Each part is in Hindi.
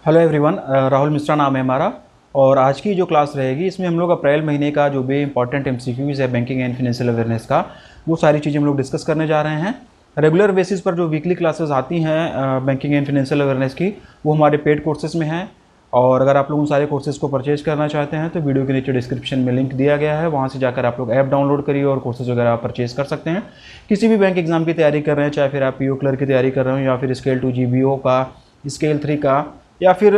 हेलो एवरीवन, राहुल मिश्रा नाम है हमारा। और आज की जो क्लास रहेगी इसमें हम लोग अप्रैल महीने का जो भी इंपॉर्टेंट एमसीक्यूज़ है बैंकिंग एंड फाइनेंशियल अवेयरनेस का, वो सारी चीज़ें हम लोग डिस्कस करने जा रहे हैं। रेगुलर बेसिस पर जो वीकली क्लासेस आती हैं बैंकिंग एंड फाइनेंशियल अवेयरनेस की, वो हमारे पेड कोर्सेज में हैं। और अगर आप लोग उन सारे कोर्सेज़ को परचेज करना चाहते हैं तो वीडियो के नीचे डिस्क्रिप्शन में लिंक दिया गया है, वहाँ से जाकर आप लोग ऐप डाउनलोड करिए और कोर्सेज वगैरह आप परचेज कर सकते हैं। किसी भी बैंक एग्जाम की तैयारी कर रहे हैं, चाहे फिर आप पीओ क्लर्क की तैयारी कर रहे हो या फिर स्केल 2 जीबीओ का, स्केल 3 का, या फिर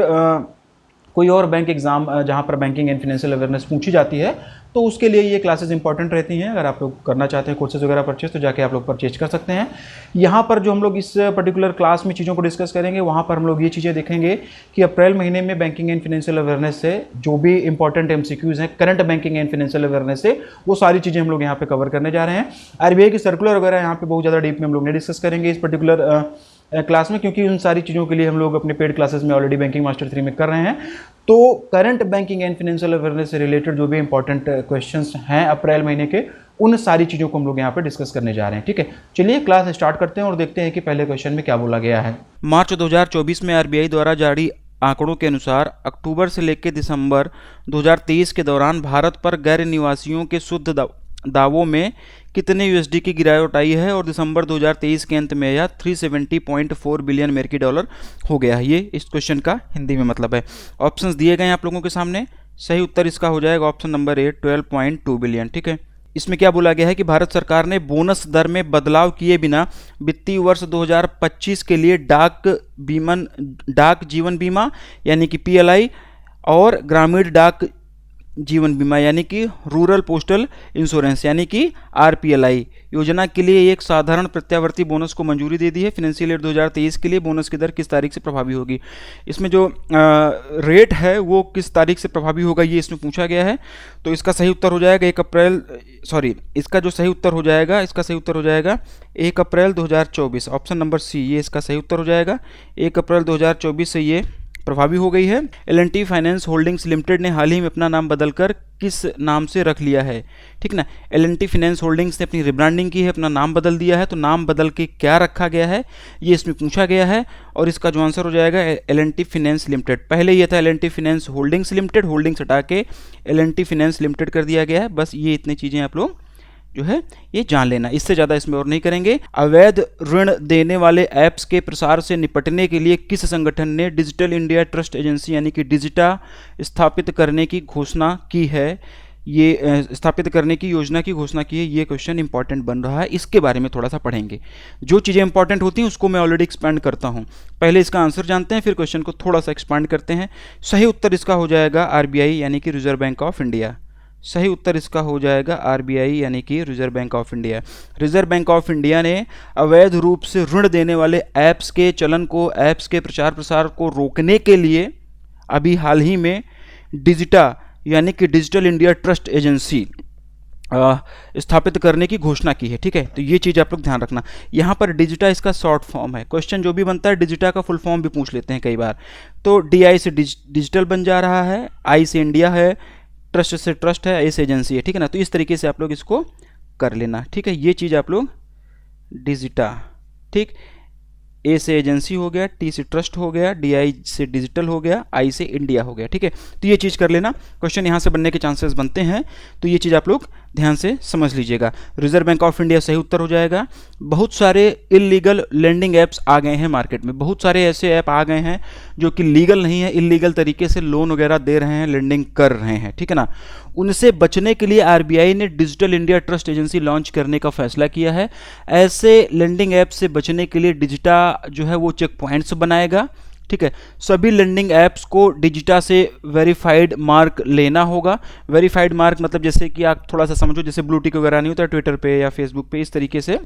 कोई और बैंक एग्ज़ाम जहाँ पर बैंकिंग एंड फाइनेंशियल अवेयरनेस पूछी जाती है, तो उसके लिए ये क्लासेस इंपॉर्टेंट रहती हैं। अगर आप लोग करना चाहते हैं कोर्सेज वगैरह परचेज, तो जाके आप लोग परचेज कर सकते हैं। यहाँ पर जो हम लोग इस पर्टिकुलर क्लास में चीज़ों को डिस्कस करेंगे, वहाँ पर हम लोग ये चीज़ें देखेंगे कि अप्रैल महीने में बैंकिंग एंड फाइनेंशियल अवेयरनेस से जो भी इंपॉर्टेंट एमसीक्यूज़ हैं current banking and financial awareness से, वो सारी चीज़ें हम लोग यहाँ पे कवर करने जा रहे हैं। आरबीआई की सर्कुलर वगैरह यहाँ पे बहुत ज़्यादा डीप में हम लोग नहीं डिस्कस करेंगे इस पर्टिकुलर क्लास में, क्योंकि उन सारी चीज़ों के लिए हम लोग अपने पेड क्लासेस में ऑलरेडी बैंकिंग मास्टर 3 में कर रहे हैं। तो current banking and financial awareness से रिलेटेड जो भी इंपॉर्टेंट क्वेश्चंस हैं अप्रैल महीने के, उन सारी चीज़ों को हम लोग यहाँ पे डिस्कस करने जा रहे हैं। ठीक है, चलिए क्लास स्टार्ट करते हैं और देखते हैं कि पहले क्वेश्चन में क्या बोला गया है। मार्च 2024 में आरबीआई द्वारा जारी आंकड़ों के अनुसार अक्टूबर से लेकर दिसंबर 2023 के दौरान भारत पर गैर निवासियों के शुद्ध दावों में कितने यूएसडी की गिरावट आई है, और दिसंबर 2023 के अंत में यह 370.4 बिलियन अमेरिकी डॉलर हो गया है। ये इस क्वेश्चन का हिंदी में मतलब है। ऑप्शंस दिए गए हैं आप लोगों के सामने। सही उत्तर इसका हो जाएगा ऑप्शन नंबर ए, 12.2 बिलियन। ठीक है, इसमें क्या बोला गया है कि भारत सरकार ने बोनस दर में बदलाव किए बिना वित्तीय वर्ष 2025 के लिए डाक जीवन बीमा यानी कि पीएलआई और ग्रामीण डाक जीवन बीमा यानी कि रूरल पोस्टल इंश्योरेंस यानी कि आरपीएलआई योजना के लिए एक साधारण प्रत्यावर्ती बोनस को मंजूरी दे दी है। फाइनेंशियल ईयर 2023 के लिए बोनस की दर किस तारीख से प्रभावी होगी? इसमें जो रेट है वो किस तारीख से प्रभावी होगा, ये इसमें पूछा गया है। तो इसका सही उत्तर हो जाएगा 1 अप्रैल, इसका जो सही उत्तर हो जाएगा, इसका सही उत्तर हो जाएगा 1 अप्रैल 2024। ऑप्शन नंबर सी, ये इसका सही उत्तर हो जाएगा। 1 अप्रैल 2024 से ये प्रभावी हो गई है। एल&टी फाइनेंस होल्डिंग्स लिमिटेड ने हाल ही में अपना नाम बदलकर किस नाम से रख लिया है? ठीक ना, एल&टी फाइनेंस होल्डिंग्स ने अपनी रिब्रांडिंग की है, अपना नाम बदल दिया है। तो नाम बदल के क्या रखा गया है, ये इसमें पूछा गया है। और इसका जो आंसर हो जाएगा एल&टी फाइनेंस लिमिटेड। पहले ये था L&T finance holdings limited, holdings हटा के एल&टी फाइनेंस लिमिटेड कर दिया गया है। बस ये इतनी चीज़ें आप लोग जो है ये जान लेना, इससे ज़्यादा इसमें और नहीं करेंगे। अवैध ऋण देने वाले ऐप्स के प्रसार से निपटने के लिए किस संगठन ने डिजिटल इंडिया ट्रस्ट एजेंसी यानी कि डिजिटा स्थापित करने की घोषणा की है? ये स्थापित करने की योजना की घोषणा की है। ये क्वेश्चन इंपॉर्टेंट बन रहा है, इसके बारे में थोड़ा सा पढ़ेंगे। जो चीज़ें इंपॉर्टेंट होती हैं उसको मैं ऑलरेडी एक्सपांड करता हूँ। पहले इसका आंसर जानते हैं, फिर क्वेश्चन को थोड़ा सा एक्सपांड करते हैं। सही उत्तर इसका हो जाएगा आरबीआई यानी कि रिजर्व बैंक ऑफ इंडिया। सही उत्तर इसका हो जाएगा आरबीआई यानी कि reserve bank of India. Reserve bank of India ने अवैध रूप से ऋण देने वाले ऐप्स के चलन को, ऐप्स के प्रचार प्रसार को रोकने के लिए अभी हाल ही में डिजिटा यानी कि डिजिटल इंडिया ट्रस्ट एजेंसी स्थापित करने की घोषणा की है। ठीक है, तो ये चीज़ आप लोग ध्यान रखना। यहाँ पर डिजिटा इसका शॉर्ट फॉर्म है। क्वेश्चन जो भी बनता है डिजिटा का फुल फॉर्म भी पूछ लेते हैं कई बार। तो डीआई से डिजिटल बन जा रहा है, आई से इंडिया है, ट्रस्ट से ट्रस्ट है, ऐसे एजेंसी है। ठीक है ना, तो इस तरीके से आप लोग इसको कर लेना। ठीक है, ये चीज़ आप लोग डिजिटा, ठीक, ए से एजेंसी हो गया, टी से ट्रस्ट हो गया, डीआई से डिजिटल हो गया, आई से इंडिया हो गया। ठीक है, तो ये चीज़ कर लेना। क्वेश्चन यहाँ से बनने के चांसेस बनते हैं, तो ये चीज़ आप लोग ध्यान से समझ लीजिएगा। रिजर्व बैंक ऑफ इंडिया सही उत्तर हो जाएगा। बहुत सारे इलीगल लेंडिंग ऐप्स आ गए हैं मार्केट में। बहुत सारे ऐसे ऐप आ गए हैं जो कि लीगल नहीं है, इलीगल तरीके से लोन वगैरह दे रहे हैं, लेंडिंग कर रहे हैं। ठीक है ना, उनसे बचने के लिए आरबीआई ने digital India trust agency launch करने का फैसला किया है। ऐसे लेंडिंग ऐप से बचने के लिए डिजिटा जो है वो चेक पॉइंट्स बनाएगा। ठीक है, सभी लेंडिंग ऐप्स को डिजिटा से वेरीफाइड मार्क लेना होगा। वेरीफाइड मार्क मतलब जैसे कि आप थोड़ा सा समझो, जैसे ब्लू टिक वगैरह नहीं होता ट्विटर पे या फेसबुक पे, इस तरीके से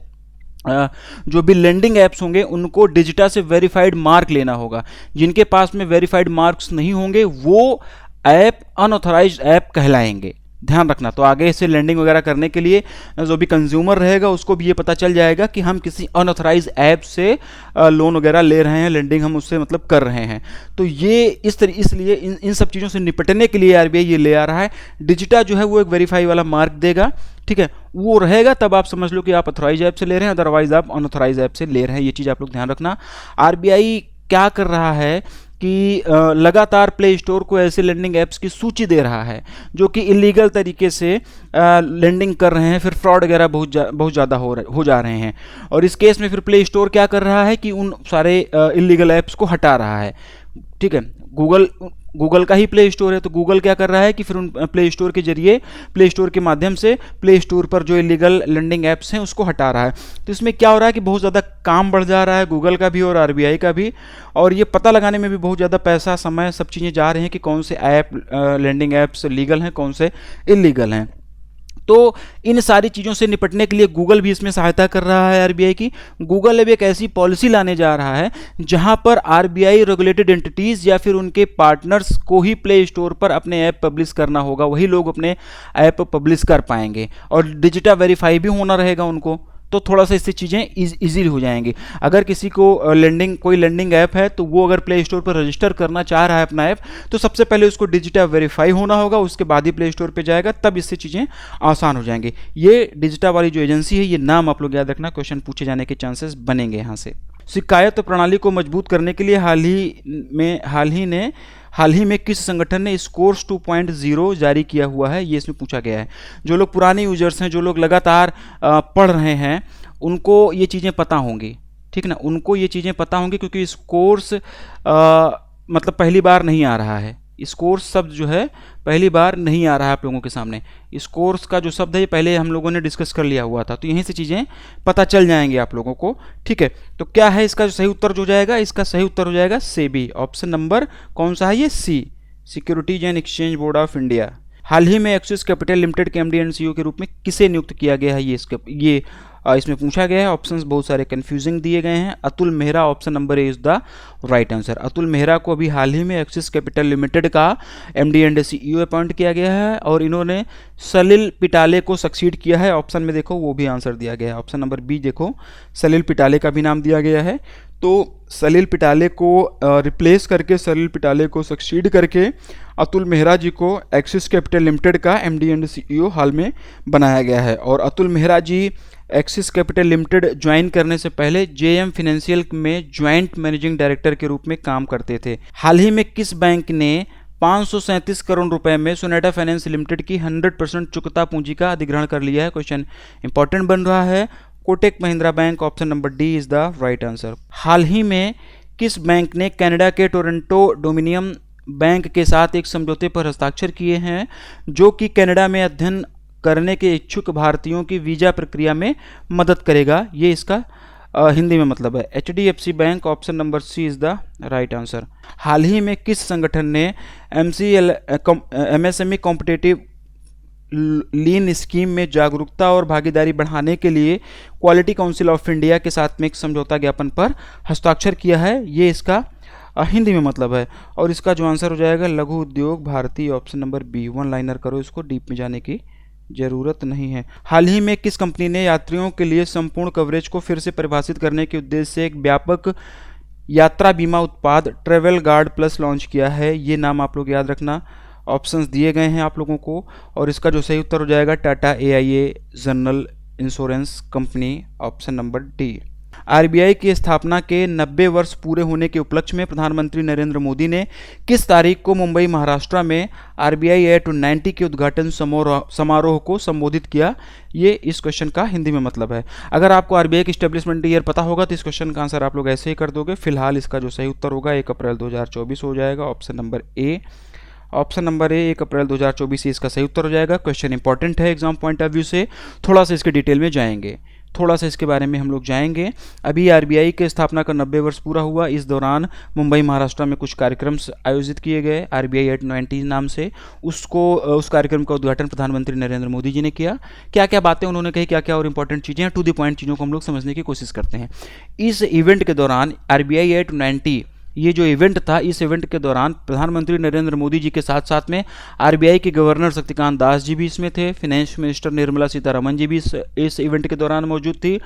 जो भी लेंडिंग ऐप्स होंगे उनको डिजिटा से वेरीफाइड मार्क लेना होगा। जिनके पास में वेरीफाइड मार्क्स नहीं होंगे वो ऐप अनऑथराइज्ड ऐप कहलाएंगे। ध्यान रखना। तो आगे से लैंडिंग वगैरह करने के लिए जो भी कंज्यूमर रहेगा उसको भी ये पता चल जाएगा कि हम किसी अनऑथराइज ऐप से लोन वगैरह ले रहे हैं, लैंडिंग हम उससे मतलब कर रहे हैं। तो ये इसलिए इन सब चीज़ों से निपटने के लिए आरबीआई ये ले आ रहा है। डिजिटा जो है वो एक वेरीफाई वाला मार्क देगा, ठीक है, वो रहेगा तब आप समझ लो कि आप ऑथराइज ऐप से ले रहे हैं, अदरवाइज आप अनऑथराइज ऐप से ले रहे हैं। ये चीज़ आप लोग ध्यान रखना। आरबीआई क्या कर रहा है कि लगातार प्ले स्टोर को ऐसे लेंडिंग ऐप्स की सूची दे रहा है जो कि इलीगल तरीके से लेंडिंग कर रहे हैं, फिर फ्रॉड वगैरह बहुत ज़्यादा हो जा रहे हैं। और इस केस में फिर प्ले स्टोर क्या कर रहा है कि उन सारे इलीगल ऐप्स को हटा रहा है। ठीक है, गूगल का ही प्ले स्टोर है, तो गूगल क्या कर रहा है कि फिर उन प्ले स्टोर के जरिए, प्ले स्टोर के माध्यम से प्ले स्टोर पर जो इलीगल लेंडिंग ऐप्स हैं उसको हटा रहा है। तो इसमें क्या हो रहा है कि बहुत ज़्यादा काम बढ़ जा रहा है गूगल का भी और आरबीआई का भी, और ये पता लगाने में भी बहुत ज़्यादा पैसा, समय, सब चीज़ें जा रही हैं कि कौन से ऐप लेंडिंग ऐप्स लीगल हैं, कौन से इलीगल हैं। तो इन सारी चीज़ों से निपटने के लिए गूगल भी इसमें सहायता कर रहा है आरबीआई की। गूगल अब एक ऐसी पॉलिसी लाने जा रहा है जहां पर आरबीआई रेगुलेटेड एंटिटीज़ या फिर उनके पार्टनर्स को ही प्ले स्टोर पर अपने ऐप पब्लिश करना होगा, वही लोग अपने ऐप पब्लिश कर पाएंगे और डिजिटा वेरीफाई भी होना रहेगा उनको। तो थोड़ा सा इससे चीज़ें ईजी हो जाएंगी। अगर किसी को कोई लेंडिंग ऐप है तो वो अगर प्ले स्टोर पर रजिस्टर करना चाह रहा है अपना ऐप, तो सबसे पहले उसको डिजिटा वेरीफाई होना होगा, उसके बाद ही प्ले स्टोर पे जाएगा, तब इससे चीज़ें आसान हो जाएंगी। ये डिजिटा वाली जो एजेंसी है, ये नाम आप लोग याद रखना, क्वेश्चन पूछे जाने के चांसेस बनेंगे यहाँ से। शिकायत प्रणाली को मजबूत करने के लिए हाल ही में किस संगठन ने स्कोर्स 2.0 जारी किया हुआ है, ये इसमें पूछा गया है। जो लोग पुराने यूजर्स हैं, जो लोग लगातार पढ़ रहे हैं, उनको ये चीज़ें पता होंगी, ठीक ना, उनको ये चीज़ें पता होंगी, क्योंकि स्कोर्स मतलब पहली बार नहीं आ रहा है। स्कोर्स शब्द जो है पहली बार नहीं आ रहा है आप लोगों के सामने। स्कोर्स का जो शब्द है ये पहले हम लोगों ने डिस्कस कर लिया हुआ था, तो यहीं से चीज़ें पता चल जाएंगी आप लोगों को। ठीक है, तो क्या है इसका जो सही उत्तर जो जाएगा, इसका सही उत्तर हो जाएगा सेबी। ऑप्शन नंबर कौन सा है ये, C, Securities and Exchange Board of India. हाल ही में एक्सिस कैपिटल लिमिटेड के एमडी एंड सीईओ के रूप में किसे नियुक्त किया गया है, ये इसमें पूछा गया है। ऑप्शंस बहुत सारे कंफ्यूजिंग दिए गए हैं। Atul Mehra, option number A is the right answer. Atul Mehra को अभी हाल ही में एक्सिस कैपिटल लिमिटेड का एमडी एंड सीईओ अपॉइंट किया गया है और इन्होंने सलिल पिटाले को सक्सीड किया है। ऑप्शन में देखो वो भी आंसर दिया गया है, ऑप्शन नंबर बी देखो, सलिल पिटाले का भी नाम दिया गया है। तो सलिल पिटाले को रिप्लेस करके, सलिल पिटाले को सक्सीड करके अतुल मेहरा जी को एक्सिस कैपिटल लिमिटेड का एमडी एंड सीईओ हाल में बनाया गया है। और अतुल मेहरा जी एक्सिस कैपिटल लिमिटेड ज्वाइन करने से पहले जेएम फाइनेंशियल में ज्वाइंट मैनेजिंग डायरेक्टर के रूप में काम करते थे। हाल ही में किस बैंक ने 537 करोड़ रुपए में सोनाटा फाइनेंस लिमिटेड की 100% चुकता पूंजी का अधिग्रहण कर लिया है? क्वेश्चन इंपॉर्टेंट बन रहा है। Kotak Mahindra Bank, option number D is the right answer. हाल ही में किस बैंक ने कनाडा के टोरंटो डोमिनियन बैंक के साथ एक समझौते पर हस्ताक्षर किए हैं जो कि कनाडा में अध्ययन करने के इच्छुक भारतीयों की वीजा प्रक्रिया में मदद करेगा? ये इसका हिंदी में मतलब है HDFC bank, option number C is the right answer. हाल ही में किस संगठन ने MSME कॉम्पिटिटिव लीन स्कीम में जागरूकता और भागीदारी बढ़ाने के लिए क्वालिटी काउंसिल ऑफ इंडिया के साथ में एक समझौता ज्ञापन पर हस्ताक्षर किया है? ये इसका हिंदी में मतलब है और इसका जो आंसर हो जाएगा Laghu Udyog Bharati, option number B. One liner करो इसको, डीप में जाने की जरूरत नहीं है। हाल ही में किस कंपनी ने यात्रियों के लिए संपूर्ण कवरेज को फिर से परिभाषित करने के उद्देश्य से एक व्यापक यात्रा बीमा उत्पाद ट्रैवल गार्ड प्लस लॉन्च किया है? ये नाम आप लोग याद रखना, ऑप्शंस दिए गए हैं आप लोगों को और इसका जो सही उत्तर हो जाएगा Tata AIA general insurance company, option number D. RBI की स्थापना के 90 वर्ष पूरे होने के उपलक्ष्य में प्रधानमंत्री नरेंद्र मोदी ने किस तारीख को मुंबई महाराष्ट्र में आरबीआई एट 90 के उद्घाटन समारोह को संबोधित किया? ये इस क्वेश्चन का हिंदी में मतलब है। अगर आपको आरबीआई की स्टैब्लिशमेंट ईयर पता होगा तो इस क्वेश्चन का आंसर आप लोग ऐसे ही कर दोगे। फिलहाल इसका जो सही उत्तर होगा 1 अप्रैल 2024 हो जाएगा, option number A. Option number ए 1 अप्रैल 2024 इसका सही उत्तर हो जाएगा। क्वेश्चन इंपॉर्टेंट है एग्जाम पॉइंट ऑफ व्यू से, थोड़ा सा इसके डिटेल में जाएंगे, थोड़ा सा इसके बारे में हम लोग जाएंगे। अभी आरबीआई के स्थापना का 90 वर्ष पूरा हुआ, इस दौरान मुंबई महाराष्ट्र में कुछ कार्यक्रम आयोजित किए गए आरबीआई एट 90 नाम से। उस कार्यक्रम का उद्घाटन प्रधानमंत्री नरेंद्र मोदी जी ने किया। क्या क्या बातें उन्होंने कही, क्या क्या और इंपॉर्टेंट चीज़ें हैं, टू द पॉइंट चीज़ों को हम लोग समझने की कोशिश करते हैं। इस इवेंट के दौरान आरबीआई एट 90 ये जो इवेंट था, इस इवेंट के दौरान प्रधानमंत्री नरेंद्र मोदी जी के साथ साथ में आरबीआई के गवर्नर शक्तिकांत दास जी भी इसमें थे, फाइनेंस मिनिस्टर निर्मला सीतारमण जी भी इस इवेंट के दौरान मौजूद थी।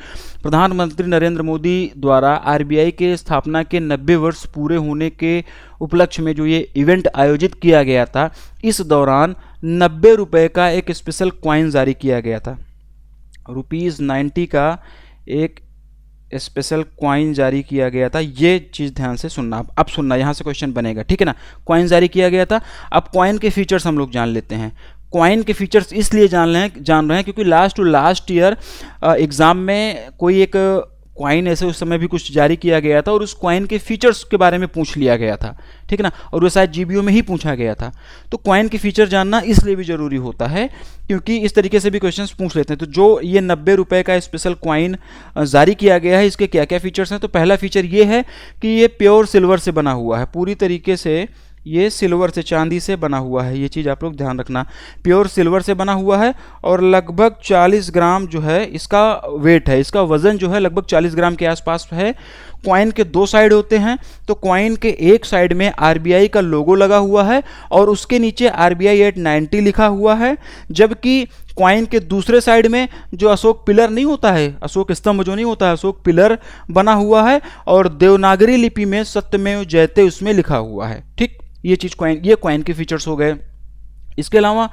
प्रधानमंत्री नरेंद्र मोदी द्वारा आरबीआई के स्थापना के 90 वर्ष पूरे होने के उपलक्ष्य में जो ये इवेंट आयोजित किया गया था, इस दौरान 90 रुपये का एक स्पेशल क्वाइन जारी किया गया था। ₹90 का एक स्पेशल क्वाइन जारी किया गया था, ये चीज़ ध्यान से सुनना। अब सुनना, यहाँ से क्वेश्चन बनेगा, ठीक है ना। क्वाइन जारी किया गया था। अब क्वाइन के फीचर्स हम लोग जान लेते हैं। क्वाइन के फीचर्स इसलिए जान रहे हैं क्योंकि last two last year exam में कोई एक क्वाइन ऐसे उस समय भी कुछ जारी किया गया था और उस क्वाइन के फीचर्स के बारे में पूछ लिया गया था, ठीक है ना, और वो शायद जीबीओ में ही पूछा गया था। तो क्वाइन के फीचर जानना इसलिए भी ज़रूरी होता है क्योंकि इस तरीके से भी क्वेश्चंस पूछ लेते हैं। तो जो ये 90 रुपये का स्पेशल क्वाइन जारी किया गया है, इसके क्या क्या फीचर्स हैं। तो पहला फीचर ये है कि ये प्योर सिल्वर से बना हुआ है, पूरी तरीके से ये सिल्वर से, चांदी से बना हुआ है। ये चीज़ आप लोग ध्यान रखना, प्योर सिल्वर से बना हुआ है और लगभग 40 ग्राम जो है इसका वेट है, इसका वज़न जो है लगभग 40 ग्राम के आसपास है। क्वाइन के 2 साइड होते हैं, तो क्वाइन के एक साइड में आरबीआई का लोगो लगा हुआ है और उसके नीचे आरबीआई एट 90 लिखा हुआ है, जबकि क्वाइन के दूसरे साइड में जो अशोक पिलर नहीं होता है, अशोक स्तंभ जो नहीं होता है, अशोक पिलर बना हुआ है और देवनागरी लिपि में सत्यमेव जयते उसमें लिखा हुआ है। ठीक, ये चीज़ ये क्वाइन के फीचर्स हो गए। इसके अलावा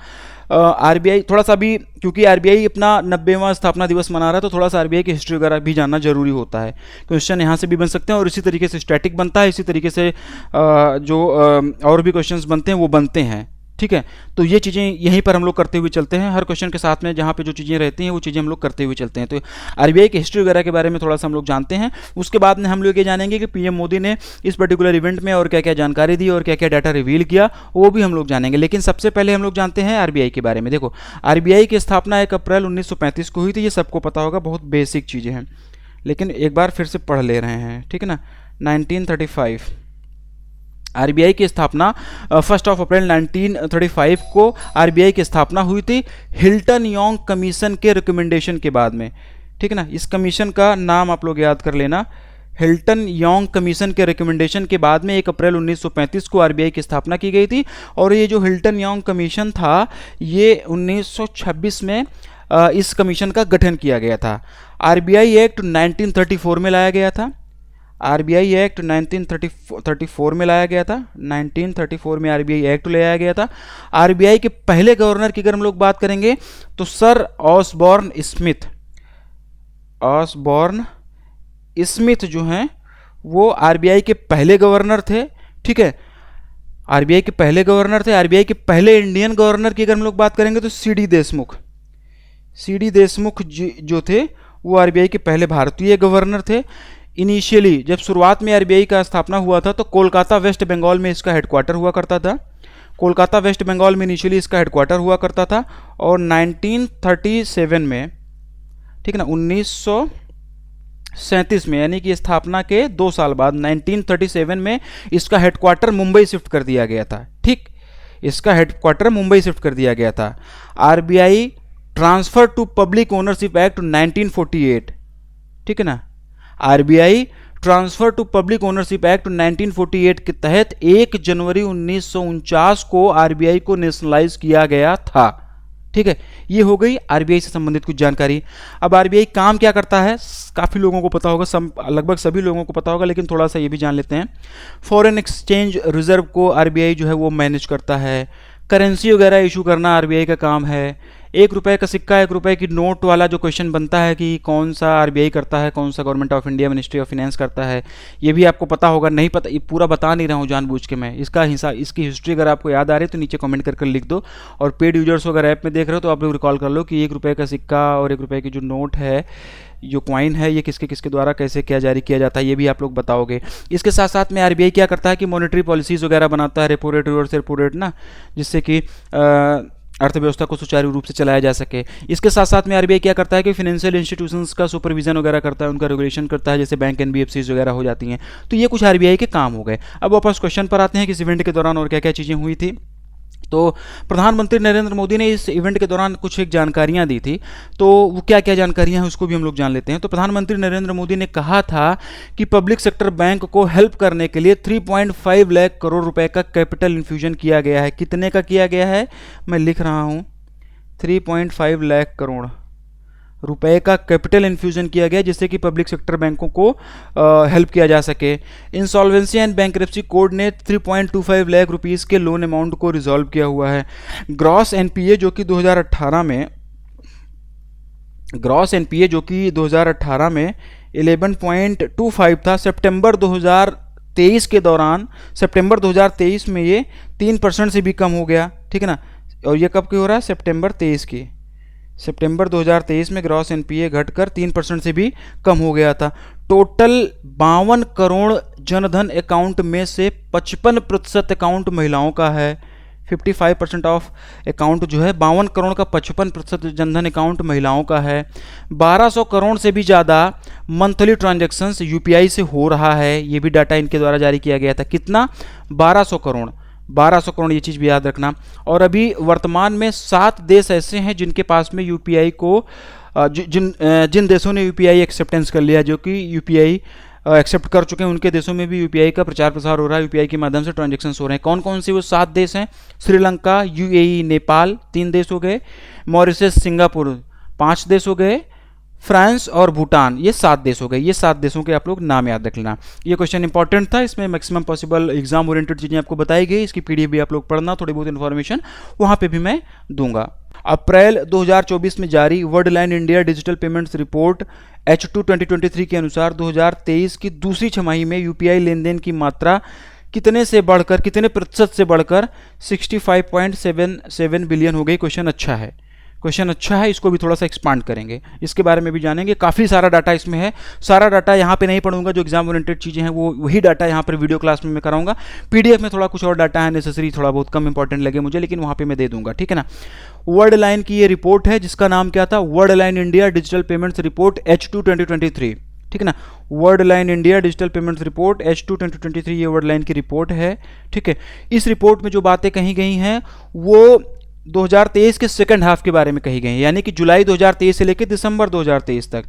आरबीआई थोड़ा सा भी, क्योंकि आरबीआई अपना 90वां स्थापना दिवस मना रहा है, तो थोड़ा सा आरबीआई की हिस्ट्री वगैरह भी जानना जरूरी होता है। क्वेश्चन यहाँ से भी बन सकते हैं और इसी तरीके से स्टैटिक बनता है, इसी तरीके से और भी क्वेश्चंस बनते हैं वो बनते हैं, ठीक है। तो ये चीज़ें यहीं पर हम लोग करते हुए चलते हैं, हर क्वेश्चन के साथ में जहाँ पे जो चीज़ें रहती हैं वो चीज़ें हम लोग करते हुए चलते हैं। तो आरबीआई की हिस्ट्री वगैरह के बारे में थोड़ा सा हम लोग जानते हैं। उसके बाद में हम लोग ये जानेंगे कि पीएम मोदी ने इस पर्टिकुलर इवेंट में और क्या क्या जानकारी दी और क्या क्या डाटा रिवील किया, वो भी हम लोग जानेंगे। लेकिन सबसे पहले हम लोग जानते हैं आरबीआई के बारे में। देखो, आरबीआई की स्थापना 1 अप्रैल 1935 को हुई थी, ये सबको पता होगा, बहुत बेसिक चीज़ें हैं, लेकिन एक बार फिर से पढ़ ले रहे हैं, ठीक है ना। 1935 आरबीआई की स्थापना 1 अप्रैल 1935 को आरबीआई की स्थापना हुई थी हिल्टन यंग कमीशन के रिकमेंडेशन के बाद में, ठीक है ना। इस कमीशन का नाम आप लोग याद कर लेना, हिल्टन यंग कमीशन के रिकमेंडेशन के बाद में 1 अप्रैल 1935 को आरबीआई की स्थापना की गई थी। और ये जो हिल्टन यंग कमीशन था, ये 1926 में इस कमीशन का गठन किया गया था। आरबीआई एक्ट 1934 में लाया गया था, आरबीआई एक्ट 1934 में लाया गया था, 1934 में आरबीआई एक्ट लाया गया था। आरबीआई के पहले गवर्नर की अगर हम लोग बात करेंगे तो सर ऑसबॉर्न स्मिथ जो हैं वो आरबीआई के पहले गवर्नर थे, ठीक है। आरबीआई के पहले गवर्नर थे। आरबीआई के पहले इंडियन गवर्नर की अगर हम लोग बात करेंगे तो सीडी देशमुख जो थे वो आरबीआई के पहले भारतीय गवर्नर थे। इनिशियली जब शुरुआत में आरबीआई का स्थापना हुआ था तो कोलकाता वेस्ट बंगाल में इसका हेडक्वार्टर हुआ करता था। कोलकाता वेस्ट बंगाल में इनिशियली इसका हेडक्वार्टर हुआ करता था और 1937 में, ठीक है ना, 1937 में, यानी कि स्थापना के 2 साल बाद 1937 में इसका हेडक्वार्टर मुंबई शिफ्ट कर दिया गया था। ठीक, इसका हेडक्वार्टर मुंबई शिफ्ट कर दिया गया था। RBI transfer to public ownership act 1948, ठीक है ना। RBI transfer to public ownership act 1948 के तहत 1 जनवरी 1949 को आरबीआई को नेशनलाइज किया गया था, ठीक है। ये हो गई आरबीआई से संबंधित कुछ जानकारी। अब आरबीआई काम क्या करता है, काफ़ी लोगों को पता होगा, लगभग सभी लोगों को पता होगा, लेकिन थोड़ा सा ये भी जान लेते हैं। फॉरेन एक्सचेंज रिजर्व को आरबीआई जो है वो मैनेज करता है। करेंसी वगैरह इशू करना आरबीआई का काम है। 1 रुपये का सिक्का, 1 रुपये की नोट वाला जो क्वेश्चन बनता है कि कौन सा आरबीआई करता है, कौन सा government of India ministry of finance करता है, ये भी आपको पता होगा। नहीं पता, ये पूरा बता नहीं रहा हूँ जानबूझ के मैं, इसका हिसाब, इसकी हिस्ट्री अगर आपको याद आ रही है तो नीचे कमेंट कर लिख दो। और पेड यूजर्स अगर ऐप में देख रहे हो तो आप लोग रिकॉल कर लो कि 1 रुपये का सिक्का और 1 रुपये की जो नोट है, जो क्वाइन है, ये किसके किसके द्वारा कैसे क्या जारी किया जाता है, ये भी आप लोग बताओगे। इसके साथ साथ में आरबीआई क्या करता है कि मॉनेटरी पॉलिसीज़ वगैरह बनाता है, repo rate, reverse repo rate ना, जिससे कि अर्थव्यवस्था को सुचारू रूप से चलाया जा सके। इसके साथ साथ में आरबीआई क्या करता है कि फाइनेंशियल इंस्टीट्यूशंस का सुपरविजन वगैरह करता है, उनका रेगुलेशन करता है, जैसे बैंक एनबीएफसीज वगैरह हो जाती हैं। तो ये कुछ आरबीआई के काम हो गए। अब वापस क्वेश्चन पर आते हैं कि इस इवेंट के दौरान और क्या क्या चीज़ें हुई थी। तो प्रधानमंत्री नरेंद्र मोदी ने इस इवेंट के दौरान कुछ एक जानकारियां दी थी, तो वो क्या क्या जानकारियां हैं उसको भी हम लोग जान लेते हैं। तो प्रधानमंत्री नरेंद्र मोदी ने कहा था कि पब्लिक सेक्टर बैंक को हेल्प करने के लिए 3.5 लाख करोड़ रुपए का कैपिटल इन्फ्यूजन किया गया है। कितने का किया गया है, मैं लिख रहा हूँ, 3.5 लाख करोड़ रुपए का कैपिटल इन्फ्यूजन किया गया, जिससे कि पब्लिक सेक्टर बैंकों को हेल्प किया जा सके। इंसॉल्वेंसी एंड बैंकरप्सी कोड ने 3.25 लाख रुपीस के लोन अमाउंट को रिजॉल्व किया हुआ है। ग्रॉस एनपीए जो कि 2018 में 11.25 था। सितंबर 2023 के दौरान, सितंबर 2023 में ये 3% से भी कम हो गया, ठीक है ना। और ये कब की हो रहा है? सितंबर 23 की। सितंबर 2023 में ग्रॉस एनपीए घटकर 3% से भी कम हो गया था। टोटल 52 करोड़ जनधन अकाउंट में से 55% अकाउंट महिलाओं का है। 55% ऑफ अकाउंट जो है, 52 करोड़ का 55% जनधन अकाउंट महिलाओं का है। 1200 करोड़ से भी ज़्यादा मंथली ट्रांजैक्शंस यूपीआई से हो रहा है। ये भी डाटा इनके द्वारा जारी किया गया था। कितना? 1200 करोड़। 1200 करोड़, ये चीज़ भी याद रखना। और अभी वर्तमान में 7 देश ऐसे हैं जिनके पास में यूपीआई को जिन देशों ने यूपीआई एक्सेप्टेंस कर लिया, जो कि यूपीआई एक्सेप्ट कर चुके हैं, उनके देशों में भी यूपीआई का प्रचार प्रसार हो रहा है, यूपीआई के माध्यम से ट्रांजैक्शंस हो रहे हैं। कौन कौन से वो 7 देश हैं? श्रीलंका, यूएई, नेपाल 3 देश हो गए, मॉरिशस, सिंगापुर 5 देश हो गए, फ्रांस और भूटान ये 7 देश हो गए। ये 7 देशों के आप लोग नाम याद रख लेना। ये क्वेश्चन इंपॉर्टेंट था, इसमें मैक्सिमम पॉसिबल एग्जाम ओरिएंटेड चीज़ें आपको बताई गई। इसकी पीडीएफ भी आप लोग पढ़ना, थोड़ी बहुत इन्फॉर्मेशन वहाँ पे भी मैं दूंगा। अप्रैल 2024 में जारी world India digital payments report H2 2023 के अनुसार 2023 की दूसरी छमाही में यूपीआई लेन देन की मात्रा कितने प्रतिशत से बढ़कर 65.77 बिलियन हो गई। क्वेश्चन अच्छा है, इसको भी थोड़ा सा एक्सपांड करेंगे, इसके बारे में भी जानेंगे। काफ़ी सारा डाटा इसमें है, सारा डाटा यहाँ पे नहीं पढ़ूंगा। जो एग्जाम ओरिएंटेड चीज़ें हैं वो वही डाटा यहाँ पर वीडियो क्लास में मैं कराऊंगा। पीडीएफ में थोड़ा कुछ और डाटा है नेसेसरी, थोड़ा बहुत कम इंपॉर्टेंट लगे मुझे, लेकिन वहाँ पे मैं दे दूंगा, ठीक है ना। वर्ल्ड लाइन की ये रिपोर्ट है जिसका नाम क्या था? World line India digital payments report H2 2023, ठीक है ना। World line India digital payments report H2 2023 ये वर्ल्ड लाइन की रिपोर्ट है, ठीक है। इस रिपोर्ट में जो बातें कही गई हैं वो 2023 के सेकंड हाफ के बारे में कही गई है, यानी कि जुलाई 2023 से लेकर दिसंबर 2023 तक,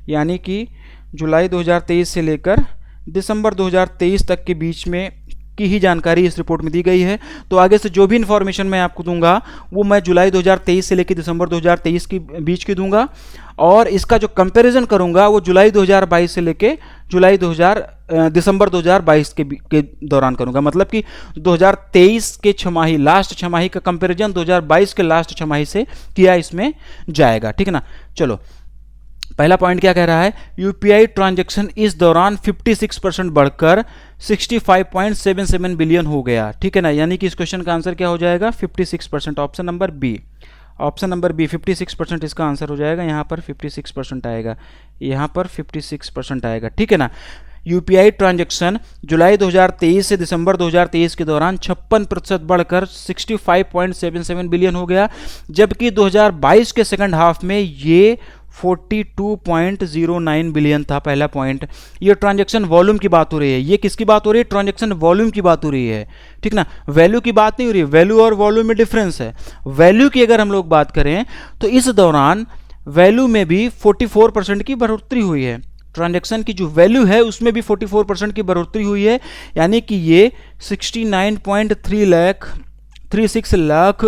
यानी कि जुलाई 2023 से लेकर दिसंबर 2023 तक के बीच में की ही जानकारी इस रिपोर्ट में दी गई है। तो आगे से जो भी इन्फॉर्मेशन मैं आपको दूंगा वो मैं जुलाई 2023 से लेकर दिसंबर 2023 के बीच की दूंगा, और इसका जो कंपैरिजन करूंगा वो जुलाई 2022 से लेकर दिसंबर 2022 के दौरान करूंगा। मतलब कि 2023 के छमाही, लास्ट छमाही का कंपैरिजन 2022 के लास्ट छमाही से किया इसमें जाएगा, ठीक है ना। चलो, पहला पॉइंट क्या कह रहा है? यूपीआई ट्रांजैक्शन इस दौरान 56% बढ़कर 65.77 बिलियन हो गया, ठीक है ना। यानी कि इस क्वेश्चन का आंसर क्या हो जाएगा? 56%। ऑप्शन नंबर बी, 56% इसका आंसर हो जाएगा। यहाँ पर 56% आएगा, यहाँ पर 56% आएगा, ठीक है ना। यूपीआई ट्रांजैक्शन जुलाई 2023 से दिसंबर 2023 के दौरान 56% बढ़कर 65.77 बिलियन हो गया, जबकि 2022 के सेकंड हाफ में ये 42.09 बिलियन था। पहला पॉइंट, ये ट्रांजैक्शन वॉल्यूम की बात हो रही है। ये किसकी बात हो रही है? ट्रांजैक्शन वॉल्यूम की बात हो रही है, ठीक ना। वैल्यू की बात नहीं हो रही है, वैल्यू और वॉल्यूम में डिफरेंस है। वैल्यू की अगर हम लोग बात करें तो इस दौरान वैल्यू में भी 44% की बढ़ोतरी हुई है। ट्रांजैक्शन की जो वैल्यू है उसमें भी 44% की बढ़ोतरी हुई है, यानी कि ये 69.36 लाख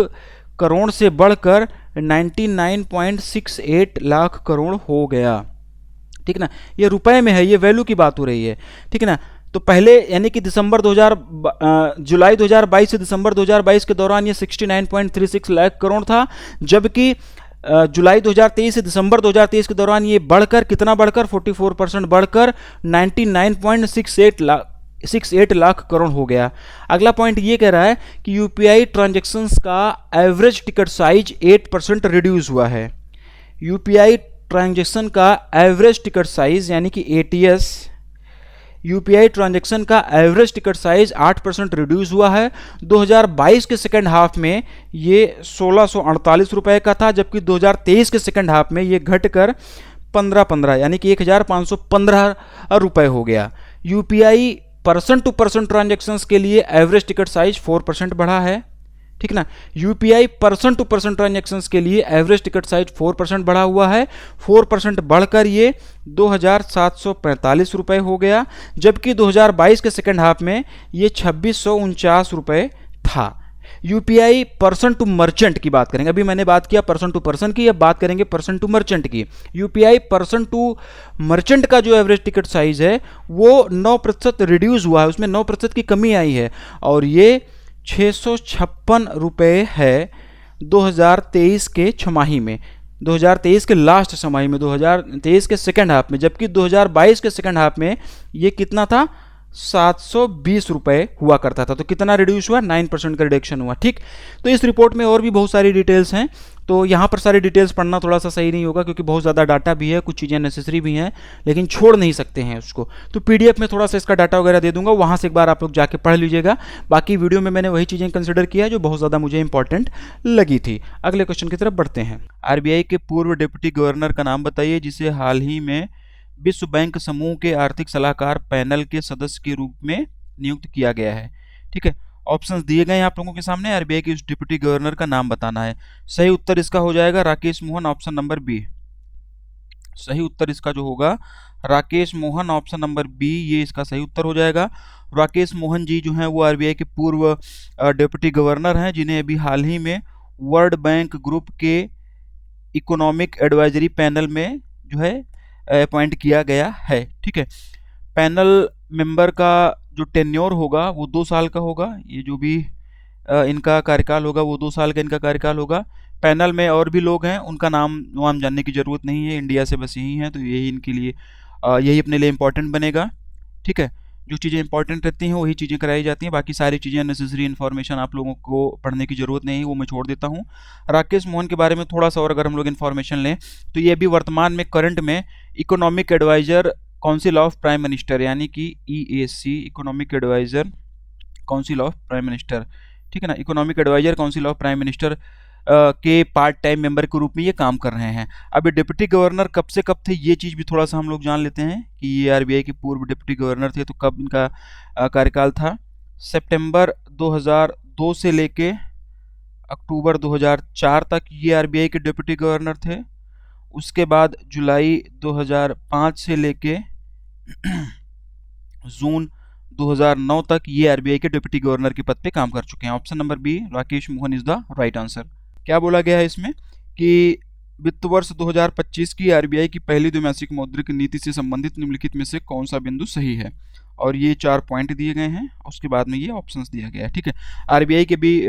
करोड़ से बढ़कर 99.68 लाख करोड़ हो गया, ठीक ना। ये रुपए में है, ये वैल्यू की बात हो रही है, ठीक है ना। तो पहले यानी कि जुलाई 2022 से दिसंबर 2022 के दौरान ये 69.36 लाख करोड़ था, जबकि जुलाई 2023 से दिसंबर 2023 के दौरान ये बढ़कर कितना बढ़कर 44% बढ़कर 99.68 लाख करोड़ हो गया। अगला पॉइंट ये कह रहा है कि यूपीआई ट्रांजैक्शंस का एवरेज टिकट साइज 8% रिड्यूस हुआ है। यूपीआई ट्रांजैक्शन का एवरेज टिकट साइज यानी कि ATS, यूपीआई ट्रांजैक्शन का एवरेज टिकट साइज 8% रिड्यूस हुआ है। 2022 के सेकंड हाफ में ये 1648 रुपए का था, जबकि 2023 के सेकंड हाफ में ये घटकर 1515 यानी कि 1515 रुपए हो गया। UPI person to person transactions के लिए एवरेज टिकट साइज 4% बढ़ा है, ठीक ना। UPI person to person transactions के लिए एवरेज टिकट साइज 4% बढ़ा हुआ है। 4% बढ़कर ये 2745 रुपए हो गया, जबकि 2022 के सेकंड हाफ में ये 2649 रुपए था। यूपीआई पर्सन टू मर्चेंट की बात करेंगे। अभी मैंने बात किया पर्सन टू पर्सन की, अब बात करेंगे पर्सन टू मर्चेंट की। यूपीआई पर्सन टू मर्चेंट का जो एवरेज टिकट साइज है वो 9% रिड्यूस हुआ है, उसमें 9% की कमी आई है, और ये 656 रुपये है 2023 के छमाही में। 2023 के लास्ट समय में, 2023 के सेकेंड हाफ में, जबकि 2022 के सेकेंड हाफ में ये कितना था, 720 रुपये हुआ करता था। तो कितना रिड्यूस हुआ, 9% का रिडक्शन हुआ। ठीक, तो इस रिपोर्ट में और भी बहुत सारी डिटेल्स हैं, तो यहाँ पर सारी डिटेल्स पढ़ना थोड़ा सा सही नहीं होगा क्योंकि बहुत ज़्यादा डाटा भी है, कुछ चीज़ें नेसेसरी भी हैं, लेकिन छोड़ नहीं सकते हैं उसको। तो पीडीएफ में थोड़ा सा इसका डाटा वगैरह दे दूंगा, वहाँ से एक बार आप लोग जाके पढ़ लीजिएगा। बाकी वीडियो में मैंने वही चीज़ें कंसिडर किया जो बहुत ज़्यादा मुझे इंपॉर्टेंट लगी थी। अगले क्वेश्चन की तरफ बढ़ते हैं। आरबीआई के पूर्व डिप्टी गवर्नर का नाम बताइए जिसे हाल ही में विश्व बैंक समूह के आर्थिक सलाहकार पैनल के सदस्य के रूप में नियुक्त किया गया है। ठीक है, ऑप्शंस दिए गए हैं आप लोगों के सामने। आरबीआई के उस डिप्टी गवर्नर का नाम बताना है। सही उत्तर इसका हो जाएगा Rakesh Mohan, option number B. सही उत्तर इसका जो होगा Rakesh Mohan, option number B, ये इसका सही उत्तर हो जाएगा। राकेश मोहन जी जो हैं वो आरबीआई के पूर्व डिप्टी गवर्नर हैं, जिन्हें अभी हाल ही में वर्ल्ड बैंक ग्रुप के इकोनॉमिक एडवाइजरी पैनल में जो है अपॉइंट किया गया है। ठीक है, पैनल मेंबर का जो टेन्योर होगा वो 2 साल का होगा। ये जो भी इनका कार्यकाल होगा वो 2 साल का इनका कार्यकाल होगा। पैनल में और भी लोग हैं, उनका नाम जानने की ज़रूरत नहीं है, इंडिया से बस यही हैं, तो यही इनके लिए यही अपने लिए इम्पोर्टेंट बनेगा। ठीक है, जो चीज़ें इंपॉर्टेंट रहती हैं वही चीज़ें कराई जाती हैं, बाकी सारी चीज़ें नेसेसरी इन्फॉर्मेशन आप लोगों को पढ़ने की ज़रूरत नहीं है, वो मैं छोड़ देता हूँ। राकेश मोहन के बारे में थोड़ा सा और अगर हम लोग इन्फॉर्मेशन लें तो ये अभी वर्तमान में करंट में economic advisor council of prime minister यानी कि EAC, economic advisor council of prime minister, ठीक है ना, economic advisor council of prime minister के पार्ट टाइम मेंबर के रूप में ये काम कर रहे हैं। अब ये डिप्टी गवर्नर कब से कब थे ये चीज़ भी थोड़ा सा हम लोग जान लेते हैं कि ये आरबीआई के पूर्व डिप्टी गवर्नर थे, तो कब इनका कार्यकाल था। सितंबर 2002 से लेके अक्टूबर 2004 तक ये आरबीआई के डिप्टी गवर्नर थे। उसके बाद जुलाई 2005 से लेके जून 2009 तक ये आरबीआई के डिप्टी गवर्नर के पद पे काम कर चुके हैं। Option number B, Rakesh Mohan is the right answer. क्या बोला गया है इसमें कि वित्त वर्ष 2025 की आरबीआई की पहली द्विमासिक मौद्रिक नीति से संबंधित निम्नलिखित में से कौन सा बिंदु सही है, और ये 4 पॉइंट दिए गए हैं, उसके बाद में ये ऑप्शंस दिया गया है। ठीक है, आरबीआई के भी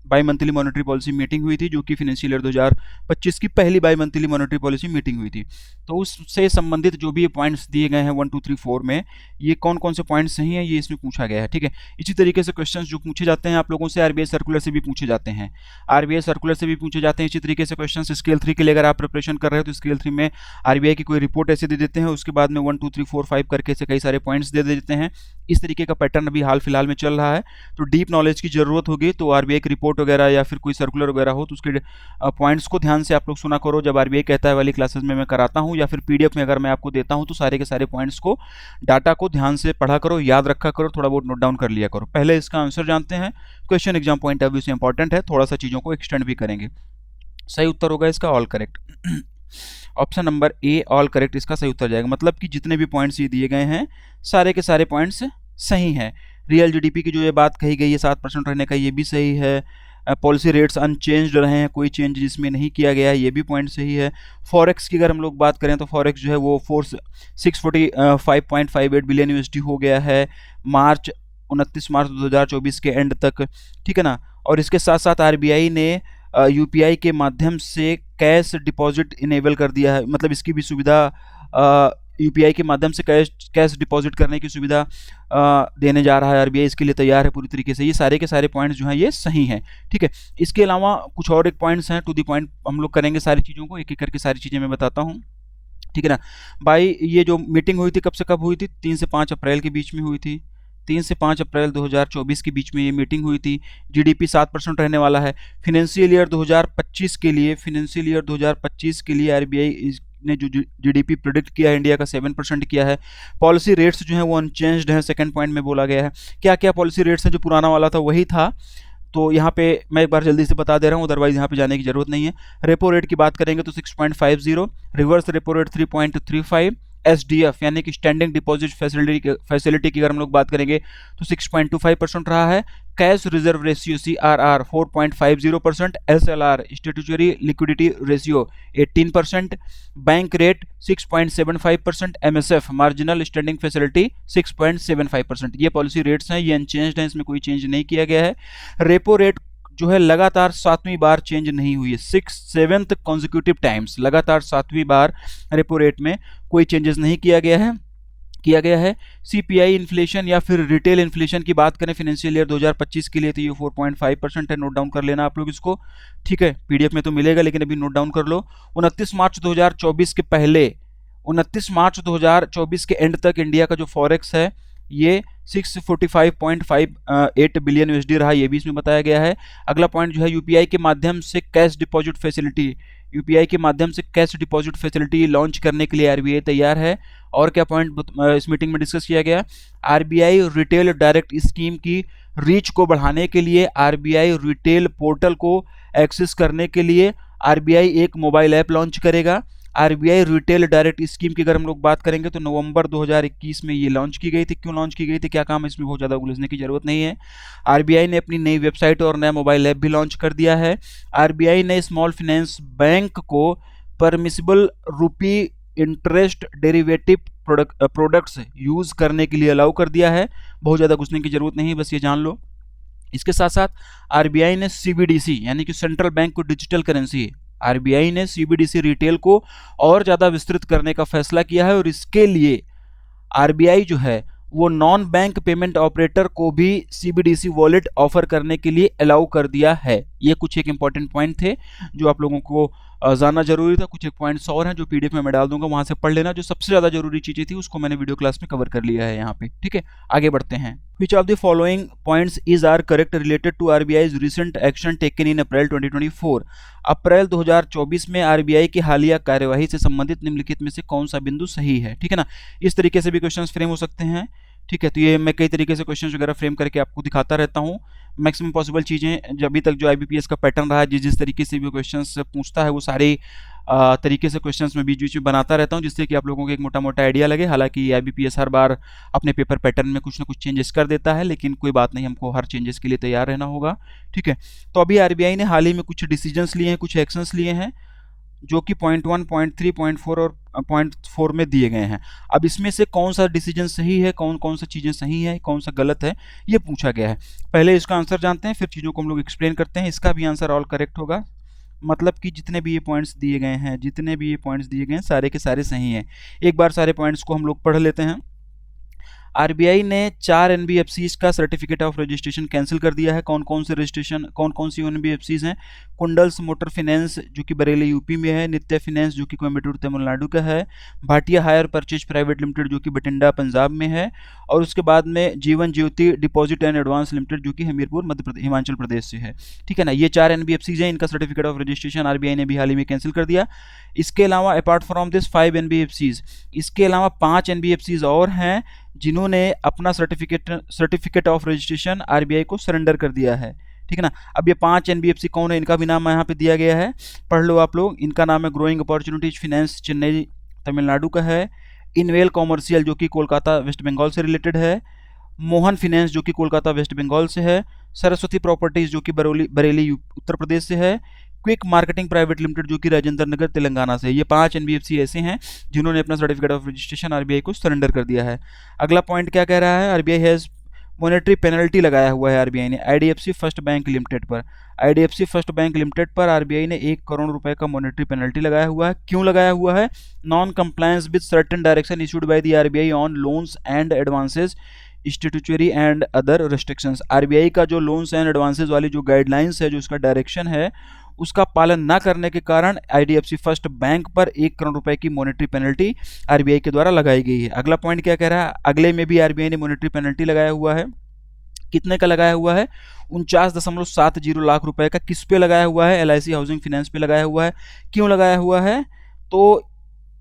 by monthly monetary policy meeting हुई थी, जो कि फाइनेंशियल ईयर 2025 की पहली by monthly monetary policy meeting हुई थी। तो उससे संबंधित जो भी पॉइंट्स दिए गए हैं 1 2 3 4 में, ये कौन कौन से पॉइंट्स सही हैं ये इसमें पूछा गया है। ठीक है, इसी तरीके से क्वेश्चंस जो पूछे जाते हैं आप लोगों से आरबीआई सर्कुलर से भी पूछे जाते हैं, आरबीआई सर्कुलर से भी पूछे जाते हैं। इसी तरीके से क्वेश्चन स्केल 3 के लिए अगर आप प्रिपरेशन कर रहे हो तो स्केल 3 में आरबीआई की कोई रिपोर्ट ऐसे दे देते हैं, उसके बाद में 1 2 3 4 5 करके से कई सारे पॉइंट्स दे देते हैं। इस तरीके का पैटर्न अभी हाल फिलहाल में चल रहा है। तो डीप नॉलेज की जरूरत होगी तो आरबीआई की रिपोर्ट वगैरह या फिर कोई सर्कुलर वगैरह हो तो उसके पॉइंट्स को ध्यान से आप लोग सुना करो। जब आरबीआई कहता है वाली क्लासेस में मैं कराता हूँ या फिर पीडीएफ में अगर मैं आपको देता हूँ तो सारे के सारे पॉइंट्स को, डाटा को ध्यान से पढ़ा करो, याद रखा करो, थोड़ा बहुत नोट डाउन कर लिया करो। पहले इसका आंसर जानते हैं, question exam point of view से इंपॉर्टेंट है, थोड़ा सा चीज़ों को एक्सटेंड भी करेंगे। सही उत्तर होगा इसका ऑल करेक्ट। ऑप्शन नंबर ए ऑल करेक्ट इसका सही उत्तर जाएगा, मतलब कि जितने भी पॉइंट्स ये दिए गए हैं सारे के सारे पॉइंट्स सही हैं। रियल जीडीपी की जो ये बात कही गई है 7% रहने का, ये भी सही है। पॉलिसी रेट्स अनचेंज्ड रहे हैं, कोई चेंज इसमें नहीं किया गया है, ये भी पॉइंट सही है। फॉरेक्स की अगर हम लोग बात करें तो फॉरेक्स जो है वो 645.58 बिलियन यूएसडी हो गया है 29 मार्च 2024 के एंड तक, ठीक है ना। और इसके साथ साथ आरबीआई ने यूपीआई के माध्यम से कैश डिपॉजिट इनेबल कर दिया है, मतलब इसकी भी सुविधा यूपीआई के माध्यम से कैश डिपॉजिट करने की सुविधा देने जा रहा है आरबीआई, इसके लिए तैयार है पूरी तरीके से। ये सारे के सारे पॉइंट्स जो हैं ये सही हैं। ठीक है, इसके अलावा कुछ और एक पॉइंट्स हैं, टू द पॉइंट हम लोग करेंगे सारी चीज़ों को, एक एक करके सारी चीज़ें मैं बताता हूँ, ठीक है ना भाई। ये जो मीटिंग हुई थी कब से कब हुई थी, 3 से 5 अप्रैल के बीच में हुई थी। 3 से 5 अप्रैल 2024 के बीच में ये मीटिंग हुई थी। जीडीपी 7% रहने वाला है। फाइनेंशियल ईयर 2025 के लिए आरबीआई ने जो जीडीपी प्रेडिक्ट किया है इंडिया का 7% किया है। पॉलिसी रेट्स जो हैं वो अनचेंज्ड हैं, सेकंड पॉइंट में बोला गया है। क्या क्या पॉलिसी रेट्स हैं, जो पुराना वाला था वही था, तो यहाँ पे मैं एक बार जल्दी से बता दे रहा हूँ, अदरवाइज यहाँ पे जाने की जरूरत नहीं है। रेपो रेट की बात करेंगे तो 6.50, रिवर्स रेपो रेट 3.35, एसडीएफ यानी कि स्टैंडिंग डिपॉजिट फैसिलिटी की अगर हम लोग बात करेंगे तो 6.25% रहा है। Cash reserve ratio CRR 4.50%, SLR statutory liquidity ratio 18%, bank rate 6.75%, MSF marginal standing facility 6.75%। ये पॉलिसी रेट्स हैं, ये अनचेंज्ड हैं, इसमें कोई चेंज नहीं किया गया है। रेपो रेट जो है लगातार 7वीं बार चेंज नहीं हुई है। 7th कॉन्जिक्यूटिव टाइम्स लगातार 7वीं बार रेपो रेट में कोई चेंजेस नहीं किया गया है। सीपीआई इन्फ्लेशन या फिर रिटेल इन्फ्लेशन की बात करें फाइनेंशियल ईयर 2025 के लिए तो ये 4.5% है। नोट डाउन कर लेना आप लोग इसको, ठीक है। पीडीएफ में तो मिलेगा लेकिन अभी नोट डाउन कर लो। 29 मार्च 2024 के पहले 29 मार्च 2024 के एंड तक इंडिया का जो फॉरेक्स है ये 645.58 बिलियन यूएसडी रहा, ये भी इसमें बताया गया है। अगला पॉइंट जो है यूपीआई के माध्यम से कैश डिपॉजिट फैसिलिटी लॉन्च करने के लिए आरबीआई तैयार है। और क्या पॉइंट इस मीटिंग में डिस्कस किया गया? आरबीआई रिटेल डायरेक्ट स्कीम की रीच को बढ़ाने के लिए आरबीआई रिटेल पोर्टल को एक्सेस करने के लिए आरबीआई एक मोबाइल ऐप लॉन्च करेगा। आरबीआई रिटेल डायरेक्ट स्कीम की अगर हम लोग बात करेंगे तो नवंबर 2021 में ये लॉन्च की गई थी। क्यों लॉन्च की गई थी, क्या काम है इसमें, बहुत ज़्यादा उलझने की जरूरत नहीं है। आरबीआई ने अपनी नई वेबसाइट और नया मोबाइल ऐप भी लॉन्च कर दिया है। आरबीआई ने स्मॉल फाइनेंस बैंक को परमिसिबल रुपी इंटरेस्ट डेरिवेटिव प्रोडक्ट्स यूज़ करने के लिए अलाउ कर दिया है। बहुत ज़्यादा घुसने की जरूरत नहीं है, बस ये जान लो। इसके साथ साथ आरबीआई ने सीबीडीसी यानी कि सेंट्रल बैंक को डिजिटल करेंसी, आरबीआई ने सीबीडीसी रिटेल को और ज़्यादा विस्तृत करने का फैसला किया है और इसके लिए आरबीआई जो है वो नॉन बैंक पेमेंट ऑपरेटर को भी सीबीडीसी वॉलेट ऑफर करने के लिए अलाउ कर दिया है। ये कुछ एक इंपॉर्टेंट पॉइंट थे जो आप लोगों को जानना जरूरी था। कुछ एक पॉइंट्स और हैं जो पीडीएफ में मैं डाल दूंगा, वहां से पढ़ लेना। जो सबसे ज़्यादा जरूरी चीज़ें थी उसको मैंने वीडियो क्लास में कवर कर लिया है यहाँ पे, ठीक है। आगे बढ़ते हैं। Which of the following points is are correct related to RBI recent action taken in April 2024? अप्रैल 2024 में आरबीआई की हालिया कार्यवाही से संबंधित निम्नलिखित में से कौन सा बिंदु सही है, ठीक है ना। इस तरीके से भी क्वेश्चंस फ्रेम हो सकते हैं, ठीक है। तो ये मैं कई तरीके से क्वेश्चंस वगैरह फ्रेम करके आपको दिखाता रहता हूँ। मैक्सिमम पॉसिबल चीज़ें जब अभी तक जो आईबीपीएस का पैटर्न रहा है, जिस तरीके से भी क्वेश्चंस पूछता है वो सारे तरीके से क्वेश्चंस में बीच बीच में बनाता रहता हूँ, जिससे कि आप लोगों को एक मोटा मोटा आइडिया लगे। हालांकि आईबीपीएस हर बार अपने पेपर पैटर्न में कुछ ना कुछ चेंजेस कर देता है, लेकिन कोई बात नहीं, हमको हर चेंजेस के लिए तैयार रहना होगा, ठीक है। तो अभी आरबीआई ने हाल ही में कुछ डिसीजंस लिए हैं, कुछ एक्शंस लिए हैं जो कि पॉइंट 1, पॉइंट 3, पॉइंट 4 और पॉइंट 4 में दिए गए हैं। अब इसमें से कौन सा डिसीजन सही है, कौन कौन सा चीज़ें सही है, कौन सा गलत है, ये पूछा गया है। पहले इसका आंसर जानते हैं, फिर चीज़ों को हम लोग एक्सप्लेन करते हैं। इसका भी आंसर ऑल करेक्ट होगा, मतलब कि जितने भी ये पॉइंट्स दिए गए हैं सारे के सारे सही हैं। एक बार सारे पॉइंट्स को हम लोग पढ़ लेते हैं। आरबीआई ने 4 एनबीएफसीज का सर्टिफिकेट ऑफ रजिस्ट्रेशन कैंसिल कर दिया है। कौन कौन सी एनबीएफसीज हैं? कुंडल्स मोटर फाइनेंस जो कि बरेली यूपी में है, नित्य फाइनेंस जो कि कोयम्बटूर तमिलनाडु का है, Bhatia hire purchase private limited जो कि बठिंडा पंजाब में है, और उसके बाद में Jeevan Jyoti deposit and advance limited जो कि हमीरपुर हिमाचल प्रदेश से है, ठीक है ना। ये 4 एनबीएफसीज हैं, इनका सर्टिफिकेट ऑफ रजिस्ट्रेशन आरबीआई ने भी हाल ही में कैंसिल कर दिया। इसके अलावा अपार्ट फ्रॉम दिस 5 एनबीएफसीज, इसके अलावा 5 एनबीएफसीज और हैं जिन्होंने अपना सर्टिफिकेट ऑफ रजिस्ट्रेशन आरबीआई को सरेंडर कर दिया है, ठीक है ना। अब ये 5 एनबीएफसी कौन है, इनका भी नाम यहाँ पे दिया गया है, पढ़ लो आप लोग। इनका नाम है growing opportunities finance Chennai Tamil Nadu का है, इनवेल कॉमर्शियल जो कि कोलकाता वेस्ट बंगाल से रिलेटेड है, मोहन फाइनेंस जो कि कोलकाता वेस्ट बंगाल से है, सरस्वती प्रॉपर्टीज जो कि बरेली उत्तर प्रदेश से है, क्विक मार्केटिंग प्राइवेट लिमिटेड जो कि राजेंद्र नगर तेलंगाना से। ये 5 एनबीएफसी ऐसे हैं जिन्होंने अपना सर्टिफिकेट ऑफ रजिस्ट्रेशन आरबीआई को सरेंडर कर दिया है। अगला पॉइंट क्या कह रहा है? आरबीआई हैज़ मॉनेटरी पेनल्टी लगाया हुआ है आरबीआई ने आईडीएफसी फर्स्ट बैंक लिमिटेड पर। आईडीएफसी फर्स्ट बैंक लिमिटेड पर आरबीआई ने 1 करोड़ रुपए का मॉनेटरी पेनल्टी लगाया हुआ है। क्यों लगाया हुआ है? Non compliance with certain direction issued by the RBI on loans and advances statutory and other restrictions. RBI का जो लोन्स एंड एडवांसेज वाली जो गाइडलाइंस है, जो उसका डायरेक्शन है, उसका पालन न करने के कारण आईडीएफसी फर्स्ट बैंक पर 1 करोड़ रुपए की मॉनेटरी पेनल्टी आरबीआई के द्वारा लगाई गई है। अगला पॉइंट क्या कह रहा है? अगले में भी आरबीआई ने मॉनेटरी पेनल्टी लगाया हुआ है। कितने का लगाया हुआ है? 49.70 लाख रुपए का। किस पे लगाया हुआ है? एलआईसी हाउसिंग फाइनेंस पे लगाया हुआ है। क्यों लगाया हुआ है? तो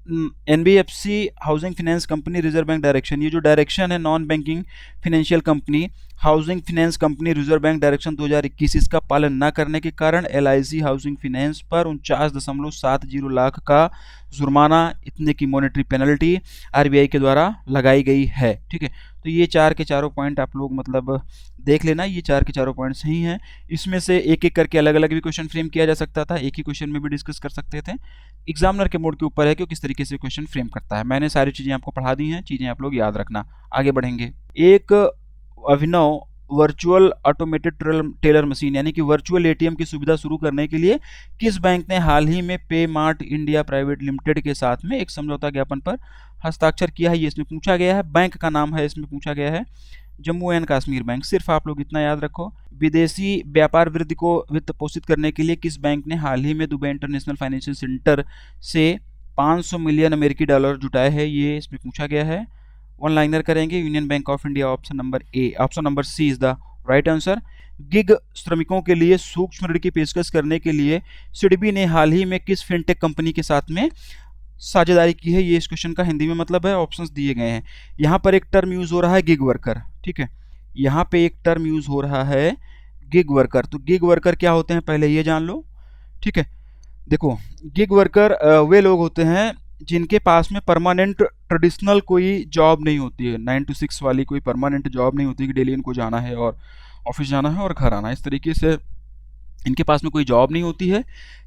NBFC housing finance company reserve bank direction, ये जो डायरेक्शन है non banking financial company housing finance company reserve bank direction 2021, इसका पालन न करने के कारण एलआईसी हाउसिंग फाइनेंस पर 49.70 लाख का जुर्माना, इतने की मॉनेटरी पेनल्टी आरबीआई के द्वारा लगाई गई है, ठीक है। तो ये 4 के चारों पॉइंट आप लोग मतलब देख लेना, ये 4 के चारों पॉइंट सही हैं। इसमें से एक एक करके अलग अलग भी क्वेश्चन फ्रेम किया जा सकता था, एक ही क्वेश्चन में भी डिस्कस कर सकते थे। एग्जामिनर के मोड के ऊपर है कि किस तरीके से क्वेश्चन फ्रेम करता है। मैंने सारी चीज़ें आपको पढ़ा दी हैं, चीज़ें आप लोग याद रखना। आगे बढ़ेंगे। एक अभिनव वर्चुअल ऑटोमेटेड टेलर मशीन यानी कि वर्चुअल एटीएम की सुविधा शुरू करने के लिए किस बैंक ने हाल ही में पे मार्ट इंडिया प्राइवेट लिमिटेड के साथ में एक समझौता ज्ञापन पर हस्ताक्षर किया है, ये इसमें पूछा गया है। बैंक का नाम है इसमें पूछा गया है जम्मू एंड कश्मीर बैंक। सिर्फ आप लोग इतना याद रखो, विदेशी व्यापार वृद्धि को वित्त पोषित करने के लिए किस बैंक ने हाल ही में दुबई इंटरनेशनल फाइनेंशियल सेंटर से 500 मिलियन अमेरिकी डॉलर जुटाए हैं, ये इसमें पूछा गया है। वन लाइनर करेंगे, union bank of India, option number A, option number C is the right answer. Gig श्रमिकों के लिए सूक्ष्म ऋण की पेशकश करने के लिए सिडबी ने हाल ही में किस फिनटेक कंपनी के साथ में साझेदारी की है, ये इस क्वेश्चन का हिंदी में मतलब है। ऑप्शंस दिए गए हैं। यहाँ पर एक टर्म यूज हो रहा है गिग वर्कर, ठीक है, यहाँ पे एक टर्म यूज हो रहा है गिग वर्कर। तो गिग वर्कर क्या होते हैं पहले ये जान लो, ठीक है। देखो, गिग वर्कर वे लोग होते हैं जिनके पास में परमानेंट ट्रेडिशनल कोई जॉब नहीं होती है, 9 to 6 वाली कोई परमानेंट जॉब नहीं होती कि डेली इनको जाना है और ऑफिस जाना है और घर आना है। इस तरीके से इनके पास में कोई जॉब नहीं होती है।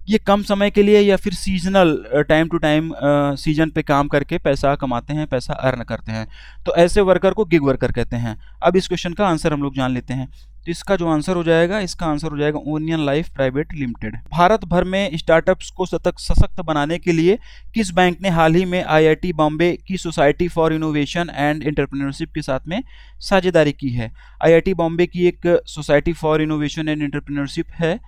ये कम समय के लिए या फिर seasonal time to time season पे काम करके पैसा कमाते हैं, पैसा अर्न करते हैं। तो ऐसे वर्कर को गिग वर्कर कहते हैं। अब इस क्वेश्चन का आंसर हम लोग जान लेते हैं। तो इसका जो आंसर हो जाएगा, इसका आंसर हो जाएगा onion life private limited. Bharat भर में स्टार्टअप्स को सशक्त बनाने के लिए किस बैंक ने हाल ही में आईआईटी बॉम्बे की society for innovation and entrepreneurship के साथ में साझेदारी की है? आईआईटी बॉम्बे की एक society for innovation and entrepreneurship है,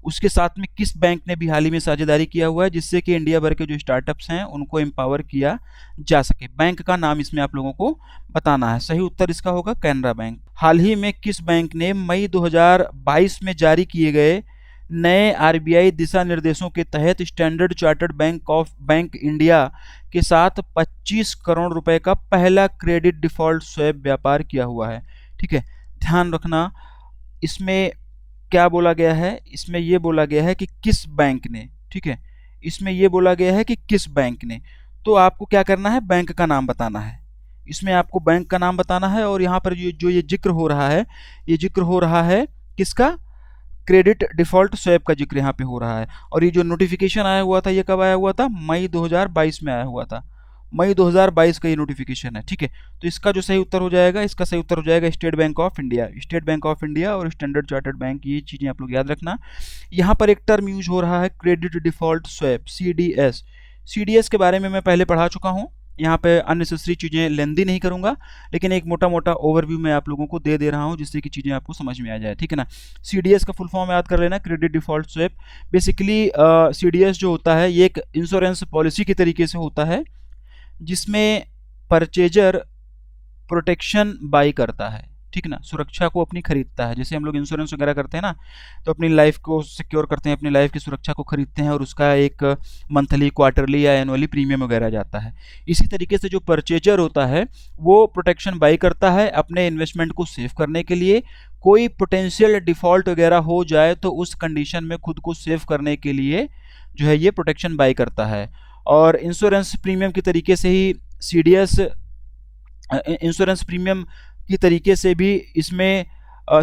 उसके साथ में किस बैंक ने भी हाल ही में साझेदारी किया हुआ है जिससे कि इंडिया भर के जो स्टार्टअप्स हैं उनको एम्पावर किया जा सके? बैंक का नाम इसमें आप लोगों को बताना है। सही उत्तर इसका होगा कैनरा बैंक। हाल ही में किस बैंक ने मई 2022 में जारी किए गए नए आरबीआई दिशा निर्देशों के तहत स्टैंडर्ड चार्टर्ड बैंक इंडिया के साथ 25 करोड़ रुपए का पहला क्रेडिट डिफॉल्ट स्वैप व्यापार किया हुआ है? ठीक है, ध्यान रखना इसमें क्या बोला गया है, इसमें ये बोला गया है कि किस बैंक ने, ठीक है, इसमें ये बोला गया है कि किस बैंक ने। तो आपको क्या करना है, बैंक का नाम बताना है। इसमें आपको बैंक का नाम बताना है और यहाँ पर जो ये जिक्र हो रहा है, ये जिक्र हो रहा है किसका? क्रेडिट डिफॉल्ट स्वैप का जिक्र यहाँ पे हो रहा है। और ये जो नोटिफिकेशन आया हुआ था ये कब आया हुआ था? मई 2022 में आया हुआ था। मई 2022 का ये नोटिफिकेशन है, ठीक है। तो इसका जो सही उत्तर हो जाएगा, इसका सही उत्तर हो जाएगा state Bank of India. State Bank of India और स्टैंडर्ड चार्टर्ड बैंक, ये चीज़ें आप लोग याद रखना। यहाँ पर एक टर्म यूज हो रहा है credit default swap, CDS। CDS के बारे में मैं पहले पढ़ा चुका हूँ, यहाँ पे अननेसेसरी चीज़ें लेंदी नहीं करूँगा, लेकिन एक मोटा मोटा ओवरव्यू मैं आप लोगों को दे रहा हूँ जिससे कि चीज़ें आपको समझ में आ जाए, ठीक है ना। CDS का फुल फॉर्म याद कर लेना, credit default swap. Basically CDS जो होता है ये एक इंश्योरेंस पॉलिसी के तरीके से होता है जिसमें परचेजर प्रोटेक्शन बाई करता है, ठीक ना, सुरक्षा को अपनी खरीदता है। जैसे हम लोग इंश्योरेंस वगैरह करते हैं ना, तो अपनी लाइफ को सिक्योर करते हैं, अपनी लाइफ की सुरक्षा को खरीदते हैं और उसका एक मंथली, क्वार्टरली या एनुअली प्रीमियम वगैरह जाता है। इसी तरीके से जो परचेजर होता है वो प्रोटेक्शन बाई करता है अपने इन्वेस्टमेंट को सेव करने के लिए। कोई पोटेंशियल डिफॉल्ट वगैरह हो जाए तो उस कंडीशन में खुद को सेव करने के लिए जो है ये प्रोटेक्शन बाई करता है। और इंश्योरेंस प्रीमियम की तरीके से ही CDS, इंश्योरेंस प्रीमियम की तरीके से भी इसमें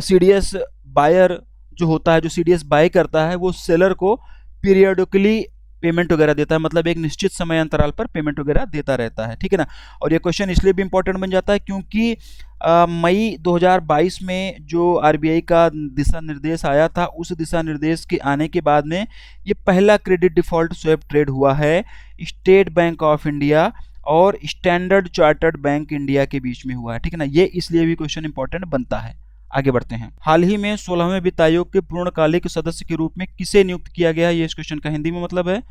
CDS बायर जो होता है, जो CDS बाय करता है, वो सेलर को पीरियडिकली पेमेंट वगैरह देता है, मतलब एक निश्चित समय अंतराल पर पेमेंट वगैरह देता रहता है, ठीक है ना। और ये क्वेश्चन इसलिए भी इंपॉर्टेंट बन जाता है क्योंकि मई 2022 में जो RBI का दिशा निर्देश आया था, उस दिशा निर्देश के आने के बाद में ये पहला क्रेडिट डिफॉल्ट स्वैप ट्रेड हुआ है स्टेट बैंक ऑफ इंडिया और स्टैंडर्ड चार्टर्ड बैंक इंडिया के बीच में हुआ है, ठीक है ना। ये इसलिए भी क्वेश्चन इंपॉर्टेंट बनता है। आगे बढ़ते हैं। हाल ही में 16वें वित्त आयोग के पूर्णकालिक सदस्य के रूप में किसे नियुक्त किया गया है, ये इस क्वेश्चन का हिंदी में मतलब है।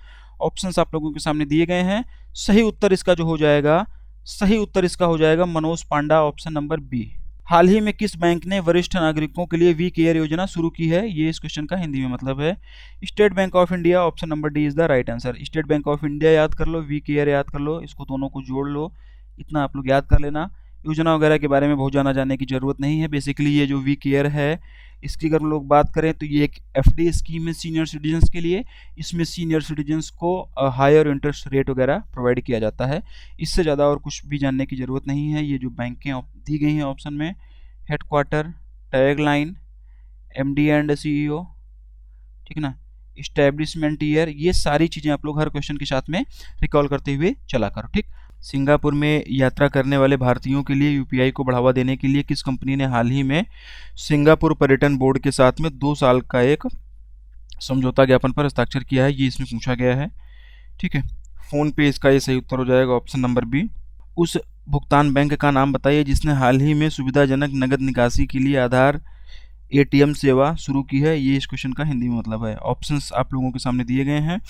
ऑप्शंस आप लोगों के सामने दिए गए हैं। सही उत्तर इसका जो हो जाएगा, सही उत्तर इसका हो जाएगा मनोज पांडा, ऑप्शन नंबर बी। हाल ही में किस बैंक ने वरिष्ठ नागरिकों के लिए वी केयर योजना शुरू की है, ये इस क्वेश्चन का हिंदी में मतलब है। State Bank of India, option number D is the right answer. State Bank of India याद कर लो, वी केयर याद कर लो, इसको दोनों को जोड़ लो, इतना आप लोग याद कर लेना। योजना वगैरह के बारे में बहुत ज़्यादा जानने की ज़रूरत नहीं है। बेसिकली ये जो वी केयर है, इसकी अगर हम लोग बात करें तो ये एक FD स्कीम है सीनियर सिटीजन्स के लिए। इसमें सीनियर सिटीजन्स को हायर इंटरेस्ट रेट वगैरह प्रोवाइड किया जाता है। इससे ज़्यादा और कुछ भी जानने की ज़रूरत नहीं है। ये जो बैंकें दी गई हैं ऑप्शन में, headquarter, tagline, MD and CEO, ठीक है ना, इस्टेब्लिशमेंट ईयर, ये सारी चीज़ें आप लोग हर क्वेश्चन के साथ में रिकॉल करते हुए चला करो, ठीक। सिंगापुर में यात्रा करने वाले भारतीयों के लिए यूपीआई को बढ़ावा देने के लिए किस कंपनी ने हाल ही में सिंगापुर पर्यटन बोर्ड के साथ में 2 साल का एक समझौता ज्ञापन पर हस्ताक्षर किया है, ये इसमें पूछा गया है। ठीक है, फ़ोन पे इसका ये सही उत्तर हो जाएगा, ऑप्शन नंबर बी। उस भुगतान बैंक का नाम बताइए जिसने हाल ही में सुविधाजनक नगद निकासी के लिए आधार एटीएम सेवा शुरू की है, ये इस क्वेश्चन का हिंदी में मतलब है। ऑप्शंस आप लोगों के सामने दिए गए हैं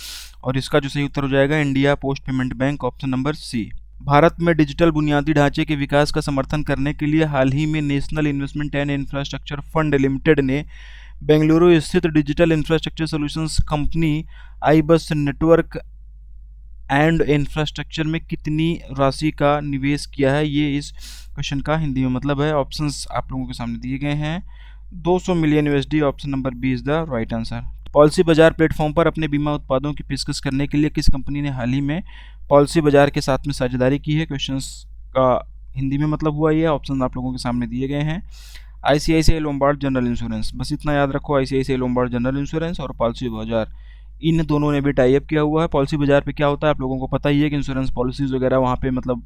और इसका जो सही उत्तर हो जाएगा India post payment bank, option number C. Bharat में डिजिटल बुनियादी ढांचे के विकास का समर्थन करने के लिए हाल ही में National Investment and Infrastructure Fund Limited ने बेंगलुरु स्थित digital infrastructure solutions company iBus Network and Infrastructure में कितनी राशि का निवेश किया है, ये इस क्वेश्चन का हिंदी में मतलब है। ऑप्शंस आप लोगों के सामने दिए गए हैं। 200 million USD, option number B is the right answer. Policy bazaar platform पर अपने बीमा उत्पादों की पेशकश करने के लिए किस कंपनी ने हाल ही में पॉलिसी बाजार के साथ में साझेदारी की है, क्वेश्चंस का हिंदी में मतलब हुआ ये। ऑप्शन आप लोगों के सामने दिए गए हैं। आईसीआईसीआई लोम्बार्ड जनरल इंश्योरेंस, बस इतना याद रखो, आईसीआईसीआई लोम्बार्ड जनरल इंश्योरेंस और पॉलिसी बाजार, इन दोनों ने भी टाई अप किया हुआ है। पॉलिसी बाजार पे क्या होता है आप लोगों को पता ही है कि इंश्योरेंस पॉलिसीज़ वगैरह वहाँ पे मतलब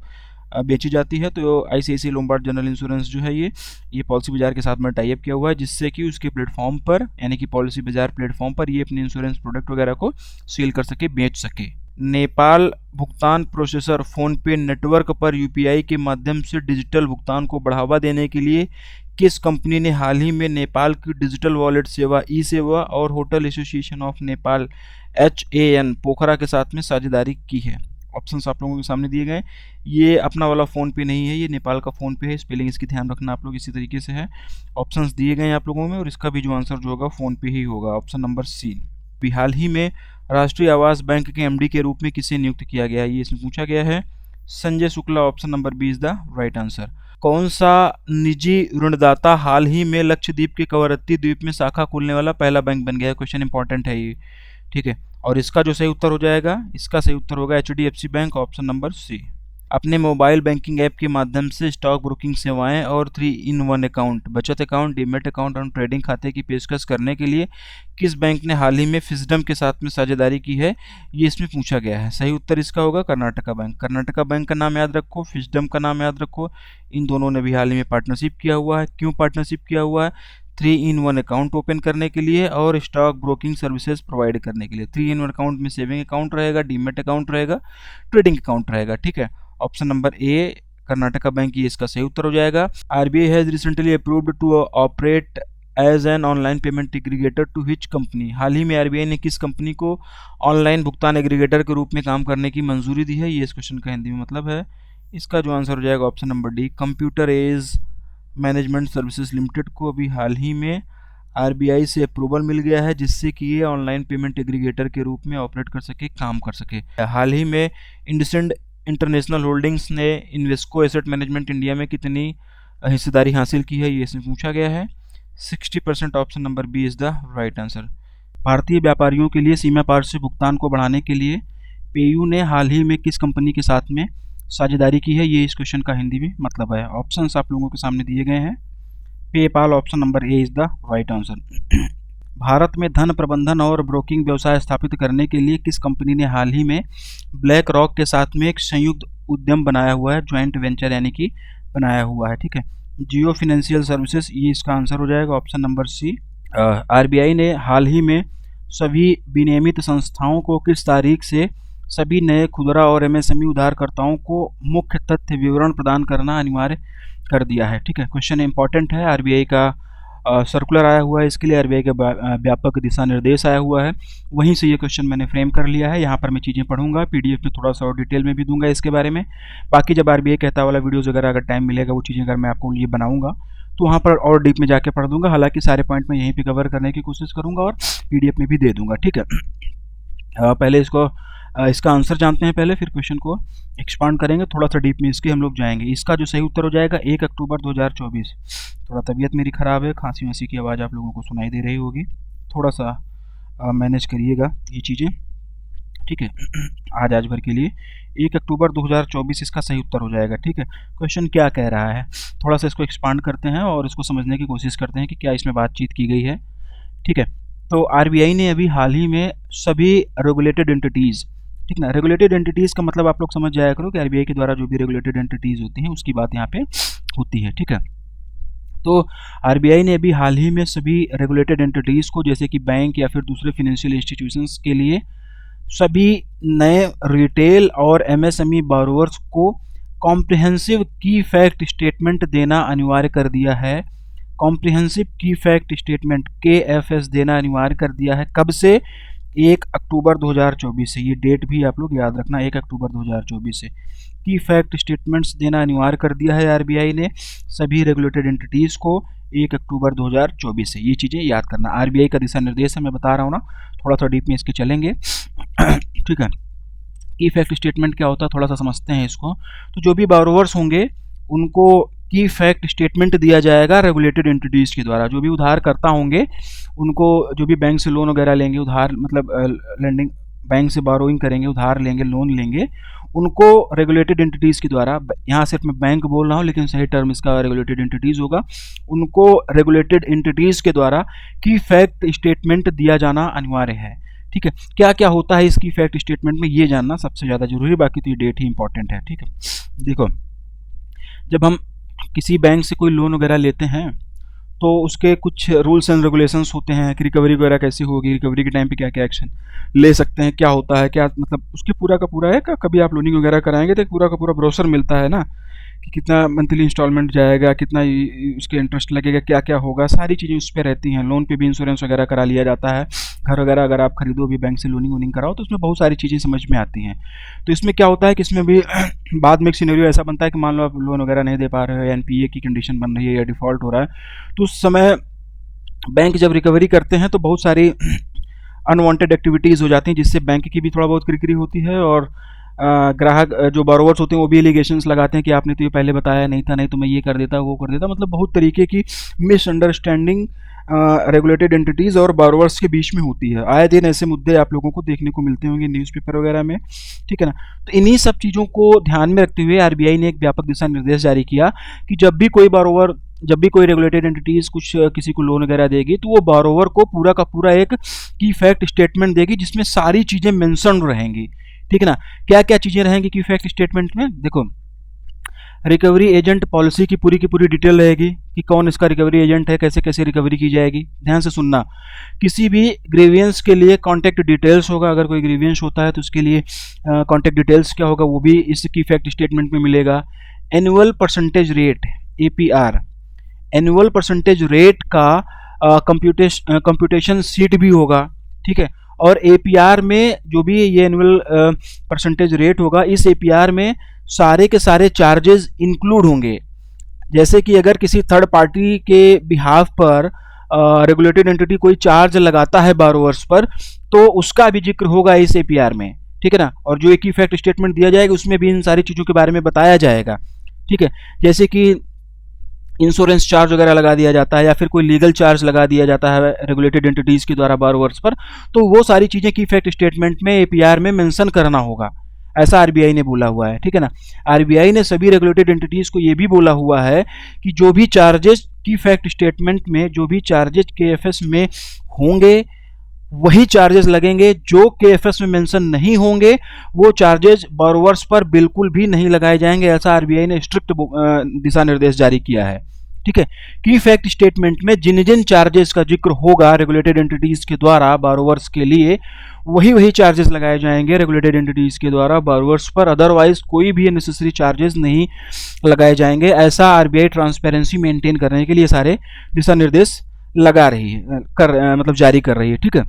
बेची जाती है। तो आईसीआईसीआई लोम्बार्ड जनरल इंश्योरेंस जो है ये पॉलिसी बाजार के साथ में टाई अप किया हुआ है, जिससे कि उसके प्लेटफॉर्म पर यानी कि पॉलिसी बाजार प्लेटफॉर्म पर ये अपने इंश्योरेंस प्रोडक्ट वगैरह को सेल कर सके, बेच सके। नेपाल भुगतान प्रोसेसर फ़ोनपे नेटवर्क पर यूपीआई के माध्यम से डिजिटल भुगतान को बढ़ावा देने के लिए किस कंपनी ने हाल ही में नेपाल की डिजिटल वॉलेट सेवा ई सेवा और hotel association of Nepal HAN पोखरा के साथ में साझेदारी की है? ऑप्शंस आप लोगों के सामने दिए गए। ये अपना वाला फ़ोन पे नहीं है, ये नेपाल का फ़ोन पे है, स्पेलिंग इसकी ध्यान रखना आप लोग इसी तरीके से है। ऑप्शंस दिए गए हैं आप लोगों में और इसका भी जो आंसर जो होगा फ़ोन पे ही होगा, ऑप्शन नंबर सी। हाल ही में राष्ट्रीय आवास बैंक के MD के रूप में किसे नियुक्त किया गया है, ये इसमें पूछा गया है। Sanjay Shukla, option number B is the right answer. कौन सा निजी ऋणदाता हाल ही में लक्षद्वीप के कवरत्ती द्वीप में शाखा खोलने वाला पहला बैंक बन गया है? क्वेश्चन इंपॉर्टेंट है ये, ठीक है। और इसका जो सही उत्तर हो जाएगा, इसका सही उत्तर होगा HDFC bank, option number C. अपने मोबाइल बैंकिंग ऐप के माध्यम से स्टॉक ब्रोकिंग सेवाएं और 3-in-1 अकाउंट, बचत अकाउंट, डीमेट अकाउंट और ट्रेडिंग खाते की पेशकश करने के लिए किस बैंक ने हाल ही में फिसडम के साथ में साझेदारी की है, ये इसमें पूछा गया है। सही उत्तर इसका होगा कर्नाटका बैंक। कर्नाटका बैंक का नाम याद रखो, फिसडम का नाम याद रखो, इन दोनों ने भी हाल ही में पार्टनरशिप किया हुआ है। क्यों पार्टनरशिप किया हुआ है? 3-in-1 अकाउंट ओपन करने के लिए और स्टॉक ब्रोकिंग सर्विसेज प्रोवाइड करने के लिए। 3-in-1 अकाउंट में सेविंग अकाउंट रहेगा, डीमेट अकाउंट रहेगा, ट्रेडिंग अकाउंट रहेगा, ठीक है। Option number A Karnataka Bank, ये इसका सही उत्तर हो जाएगा। RBI has recently approved to operate as an online payment aggregator to which company? हाल ही में RBI ने किस कंपनी को ऑनलाइन भुगतान एग्रीगेटर के रूप में काम करने की मंजूरी दी है, ये इस क्वेश्चन का हिंदी में मतलब है। इसका जो आंसर हो जाएगा option number D, computer age management services limited को अभी हाल ही में RBI से अप्रूवल मिल गया है, जिससे कि ये ऑनलाइन पेमेंट एग्रीगेटर के रूप में ऑपरेट कर सके, काम कर सके। हाल ही में इंडसेंड इंटरनेशनल होल्डिंग्स ने इन्वेस्को एसेट मैनेजमेंट इंडिया में कितनी हिस्सेदारी हासिल की है, ये इसमें पूछा गया है। 60%, option number B is the right answer. भारतीय व्यापारियों के लिए सीमा पार से भुगतान को बढ़ाने के लिए पेयू ने हाल ही में किस कंपनी के साथ में साझेदारी की है, ये इस क्वेश्चन का हिंदी में मतलब है। ऑप्शंस आप लोगों के सामने दिए गए हैं। PayPal, option number A is the right answer. Bharat में धन प्रबंधन और ब्रोकिंग व्यवसाय स्थापित करने के लिए किस कंपनी ने हाल ही में ब्लैक रॉक के साथ में एक संयुक्त उद्यम बनाया हुआ है, ज्वाइंट वेंचर यानी कि बनाया हुआ है, ठीक है। जियो फाइनेंशियल सर्विसेज, ये इसका आंसर हो जाएगा, ऑप्शन नंबर सी। RBI ने हाल ही में सभी विनियमित संस्थाओं को किस तारीख से सभी नए खुदरा और MSME उधारकर्ताओं को मुख्य तथ्य विवरण प्रदान करना अनिवार्य कर दिया है, ठीक है। क्वेश्चन इंपॉर्टेंट है। RBI का सर्कुलर आया हुआ है, इसके लिए RBI का व्यापक दिशा निर्देश आया हुआ है, वहीं से ये क्वेश्चन मैंने फ्रेम कर लिया है। यहाँ पर मैं चीज़ें पढ़ूंगा, PDF में थोड़ा सा और डिटेल में भी दूंगा इसके बारे में। बाकी जब RBI कहता वाला वीडियोज़ वगैरह अगर टाइम मिलेगा, वो चीज़ें अगर मैं आपको ये बनाऊंगा तो वहाँ पर और डीप में जाके पढ़ दूंगा। हालांकि सारे पॉइंट मैं यहीं पे कवर करने की कोशिश करूंगा और PDF में भी दे दूंगा, ठीक है। पहले इसका आंसर जानते हैं पहले, फिर क्वेश्चन को एक्सपांड करेंगे, थोड़ा सा डीप में इसके हम लोग जाएंगे। इसका जो सही उत्तर हो जाएगा 1 अक्टूबर 2024। थोड़ा तबीयत मेरी ख़राब है, खांसी वांसी की आवाज़ आप लोगों को सुनाई दे रही होगी, थोड़ा सा मैनेज करिएगा ये चीज़ें, ठीक है। आज भर के लिए 1 अक्टूबर 2024 इसका सही उत्तर हो जाएगा, ठीक है। क्वेश्चन क्या कह रहा है, थोड़ा सा इसको एक्सपांड करते हैं और इसको समझने की कोशिश करते हैं कि क्या इसमें बातचीत की गई है, ठीक है। तो RBI ने अभी हाल ही में सभी रेगुलेटेड एंटिटीज़ ठीक ना। रेगुलेटेड एंटिटीज़ का मतलब आप लोग समझ जाया करो कि आरबीआई के द्वारा जो भी रेगुलेटेड एंटिटीज़ होती हैं उसकी बात यहाँ पे होती है, ठीक है। तो आरबीआई ने अभी हाल ही में सभी रेगुलेटेड एंटिटीज़ को, जैसे कि बैंक या फिर दूसरे फाइनेंशियल इंस्टीट्यूशंस के लिए, सभी नए रिटेल और एमएसएमई बोरोवर्स को कॉम्प्रिहेंसिव की फैक्ट स्टेटमेंट देना अनिवार्य कर दिया है। कॉम्प्रिहेंसिव की फैक्ट स्टेटमेंट KFS देना अनिवार्य कर दिया है। कब से? 1 अक्टूबर 2024 से। ये डेट भी आप लोग याद रखना, 1 अक्टूबर 2024 से की फैक्ट स्टेटमेंट्स देना अनिवार्य कर दिया है आरबीआई ने सभी रेगुलेटेड एंटिटीज़ को 1 अक्टूबर 2024 से। ये चीज़ें याद करना, आरबीआई का दिशा निर्देश है, मैं बता रहा हूँ ना, थोड़ा सा डीप में इसके चलेंगे। ठीक है, की फैक्ट स्टेटमेंट क्या होता है थोड़ा सा समझते हैं इसको। तो जो भी बोरोवर्स होंगे उनको की फैक्ट स्टेटमेंट दिया जाएगा रेगुलेटेड एंटिटीज़ के द्वारा। जो भी उधारकर्ता होंगे उनको, जो भी बैंक से लोन वगैरह लेंगे, उधार मतलब लेंडिंग, बैंक से बोरोइंग करेंगे, उधार लेंगे, लोन लेंगे, उनको रेगुलेटेड एंटिटीज़ के द्वारा, यहाँ सिर्फ मैं बैंक बोल रहा हूँ लेकिन सही टर्म इसका रेगुलेटेड एंटिटीज़ होगा, उनको रेगुलेटेड एंटिटीज़ के द्वारा की फैक्ट स्टेटमेंट दिया जाना अनिवार्य है। ठीक है, क्या क्या होता है इसकी फैक्ट स्टेटमेंट में ये जानना सबसे ज़्यादा जरूरी है, बाकी तो ये डेट ही इंपॉर्टेंट है। ठीक है, देखो, जब हम किसी बैंक से कोई लोन वगैरह लेते हैं तो उसके कुछ रूल्स एंड रेगुलेशंस होते हैं कि रिकवरी वगैरह कैसी होगी, रिकवरी के टाइम पे क्या क्या एक्शन ले सकते हैं, क्या होता है, क्या मतलब उसके पूरा का पूरा है। कभी आप लोनिंग वगैरह कराएंगे तो पूरा का पूरा ब्रोशर मिलता है ना, कि कितना मंथली इंस्टॉलमेंट जाएगा, कितना उसके इंटरेस्ट लगेगा, क्या क्या होगा, सारी चीज़ें उस पर रहती हैं। लोन पे भी इंश्योरेंस वगैरह करा लिया जाता है। घर वगैरह अगर आप खरीदो भी बैंक से लोनिंग कराओ तो उसमें बहुत सारी चीज़ें समझ में आती हैं। तो इसमें क्या होता है कि इसमें भी बाद में एक सिनेरियो ऐसा बनता है कि मान लो आप लोन वगैरह नहीं दे पा रहे हो या NPA की कंडीशन बन रही है या डिफ़ॉल्ट हो रहा है, तो उस समय बैंक जब रिकवरी करते हैं तो बहुत सारी अनवांटेड एक्टिविटीज़ हो जाती हैं, जिससे बैंक की भी थोड़ा बहुत किरकिरी होती है और ग्राहक जो बोरोवर्स होते हैं वो भी एलिगेशंस लगाते हैं कि आपने तो ये पहले बताया नहीं था, नहीं तो मैं ये कर देता, वो कर देता। मतलब बहुत तरीके की मिसअंडरस्टैंडिंग रेगुलेटेड एंटिटीज़ और बोरोवर्स के बीच में होती है। आए दिन ऐसे मुद्दे आप लोगों को देखने को मिलते होंगे न्यूज़पेपर वगैरह में। ठीक है ना, तो इन्हीं सब चीज़ों को ध्यान में रखते हुए आरबीआई ने एक व्यापक दिशा निर्देश जारी किया कि जब भी कोई रेगुलेटेड एंटिटीज़ कुछ किसी को लोन वगैरह देगी तो वो बोरोवर को पूरा का पूरा एक की फैक्ट स्टेटमेंट देगी जिसमें सारी चीज़ें मेंशन रहेंगी। ठीक है ना, क्या क्या चीज़ें रहेंगी की फैक्ट स्टेटमेंट में? देखो, रिकवरी एजेंट पॉलिसी की पूरी डिटेल रहेगी कि कौन इसका रिकवरी एजेंट है, कैसे कैसे रिकवरी की जाएगी। ध्यान से सुनना, किसी भी ग्रीवियंस के लिए कॉन्टैक्ट डिटेल्स होगा। अगर कोई ग्रीवियंस होता है तो उसके लिए कॉन्टैक्ट डिटेल्स क्या होगा वो भी इसकी फैक्ट स्टेटमेंट में मिलेगा। Annual percentage rate APR, annual percentage rate का कंप्यूटेशन सीट भी होगा। ठीक है, और APR में जो भी ये एनुअल परसेंटेज रेट होगा, इस APR में सारे के सारे चार्जेस इंक्लूड होंगे। जैसे कि अगर किसी थर्ड पार्टी के बिहाफ पर रेगुलेटेड एंटिटी कोई चार्ज लगाता है बोरोवर्स पर, तो उसका भी जिक्र होगा इस APR में। ठीक है ना, और जो एक ही फैक्ट स्टेटमेंट दिया जाएगा उसमें भी इन सारी चीज़ों के बारे में बताया जाएगा। ठीक है, जैसे कि इंश्योरेंस चार्ज वगैरह लगा दिया जाता है या फिर कोई लीगल चार्ज लगा दिया जाता है रेगुलेटेड एंटिटीज़ के द्वारा बोरोवर्स पर, तो वो सारी चीज़ें की फैक्ट स्टेटमेंट में APR में मेंशन करना होगा, ऐसा आरबीआई ने बोला हुआ है। ठीक है ना, आरबीआई ने सभी रेगुलेटेड एंटिटीज़ को ये भी बोला हुआ है कि जो भी चार्जेस की फैक्ट स्टेटमेंट में, जो भी चार्जेस KFS में होंगे वही चार्जेस लगेंगे। जो KFS में मेंशन नहीं होंगे वो चार्जेस बोरोवर्स पर बिल्कुल भी नहीं लगाए जाएंगे, ऐसा आरबीआई ने स्ट्रिक्ट दिशा निर्देश जारी किया है। ठीक है, की फैक्ट स्टेटमेंट में जिन जिन चार्जेस का जिक्र होगा रेगुलेटेड एंटिटीज़ के द्वारा बोरोवर्स के लिए, वही चार्जेस लगाए जाएंगे रेगुलेटेड एंटिटीज़ के द्वारा बोरोवर्स पर। अदरवाइज कोई भी अननेसेसरी चार्जेस नहीं लगाए जाएंगे। ऐसा आरबीआई ट्रांसपेरेंसी मेंटेन करने के लिए सारे दिशा निर्देश लगा रही है, मतलब जारी कर रही है। ठीक है,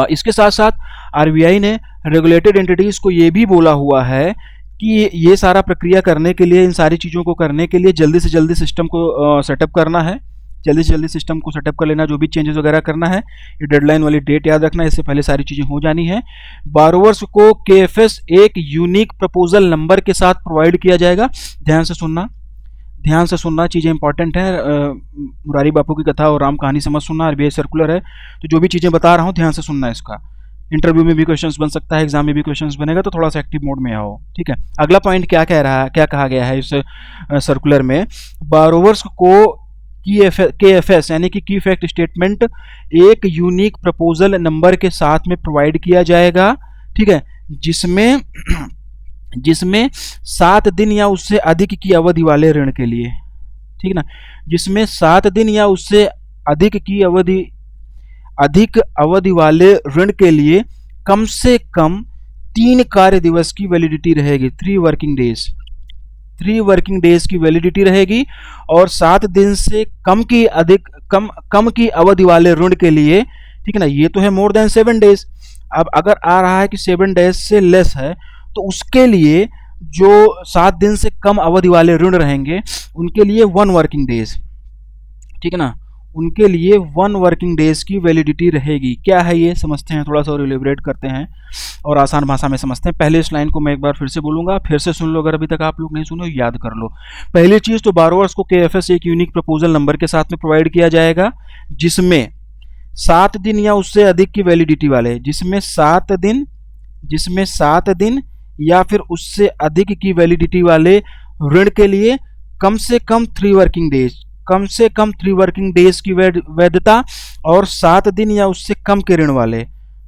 इसके साथ साथ आरबीआई ने रेगुलेटेड एंटिटीज़ को ये भी बोला हुआ है कि ये सारा प्रक्रिया करने के लिए, इन सारी चीज़ों को करने के लिए जल्दी से जल्दी सिस्टम को सेटअप करना है। जल्दी से जल्दी सिस्टम को सेटअप कर लेना, जो भी चेंजेस वगैरह करना है, ये डेडलाइन वाली डेट याद रखना, इससे पहले सारी चीज़ें हो जानी है। बोरोवर्स को KFS एक यूनिक प्रपोजल नंबर के साथ प्रोवाइड किया जाएगा। ध्यान से सुनना, चीज़ें इंपॉर्टेंट है। मुरारी बापू की कथा और राम कहानी समझ सुनना, आरबीआई सर्कुलर है, तो जो भी चीज़ें बता रहा हूँ ध्यान से सुनना। इसका इंटरव्यू में भी क्वेश्चंस बन सकता है, एग्जाम में भी क्वेश्चंस बनेगा, तो थोड़ा सा एक्टिव मोड में आओ। ठीक है, अगला पॉइंट क्या कहा गया है इस सर्कुलर में? बोरोवर्स को KFS यानी कि की फैक्ट स्टेटमेंट एक यूनिक प्रपोजल नंबर के साथ में प्रोवाइड किया जाएगा। ठीक है, जिसमें जिसमें 7 दिन या उससे अधिक की अवधि वाले ऋण के लिए, ठीक ना, जिसमें 7 दिन या उससे अधिक अवधि वाले ऋण के लिए कम से कम 3 कार्य दिवस की वैलिडिटी रहेगी, 3 वर्किंग डेज, 3 वर्किंग डेज की वैलिडिटी रहेगी। और 7 दिन से कम की अवधि वाले ऋण के लिए, ठीक है ना, ये तो है मोर देन 7 डेज। अब अगर आ रहा है कि 7 डेज से लेस है, तो उसके लिए जो 7 दिन से कम अवधि वाले ऋण रहेंगे उनके लिए 1 वर्किंग डेज, ठीक है ना, उनके लिए 1 वर्किंग डेज की वैलिडिटी रहेगी। क्या है ये समझते हैं, थोड़ा सा और इलेबरेट करते हैं और आसान भाषा में समझते हैं। पहले इस लाइन को मैं एक बार फिर से बोलूंगा, फिर से सुन लो, अगर अभी तक आप लोग नहीं सुने याद कर लो। पहली चीज तो बारोवर्स को केएफएस एक यूनिक प्रपोजल नंबर के साथ में प्रोवाइड किया जाएगा, जिसमें 7 दिन या उससे अधिक की वैलिडिटी वाले, जिसमें 7 दिन या फिर उससे अधिक की वैलिडिटी वाले ऋण के लिए कम से कम 3 वर्किंग डेज, कम से कम 3 वर्किंग डेज की वैधता, और 7 दिन या उससे कम के ऋण वाले,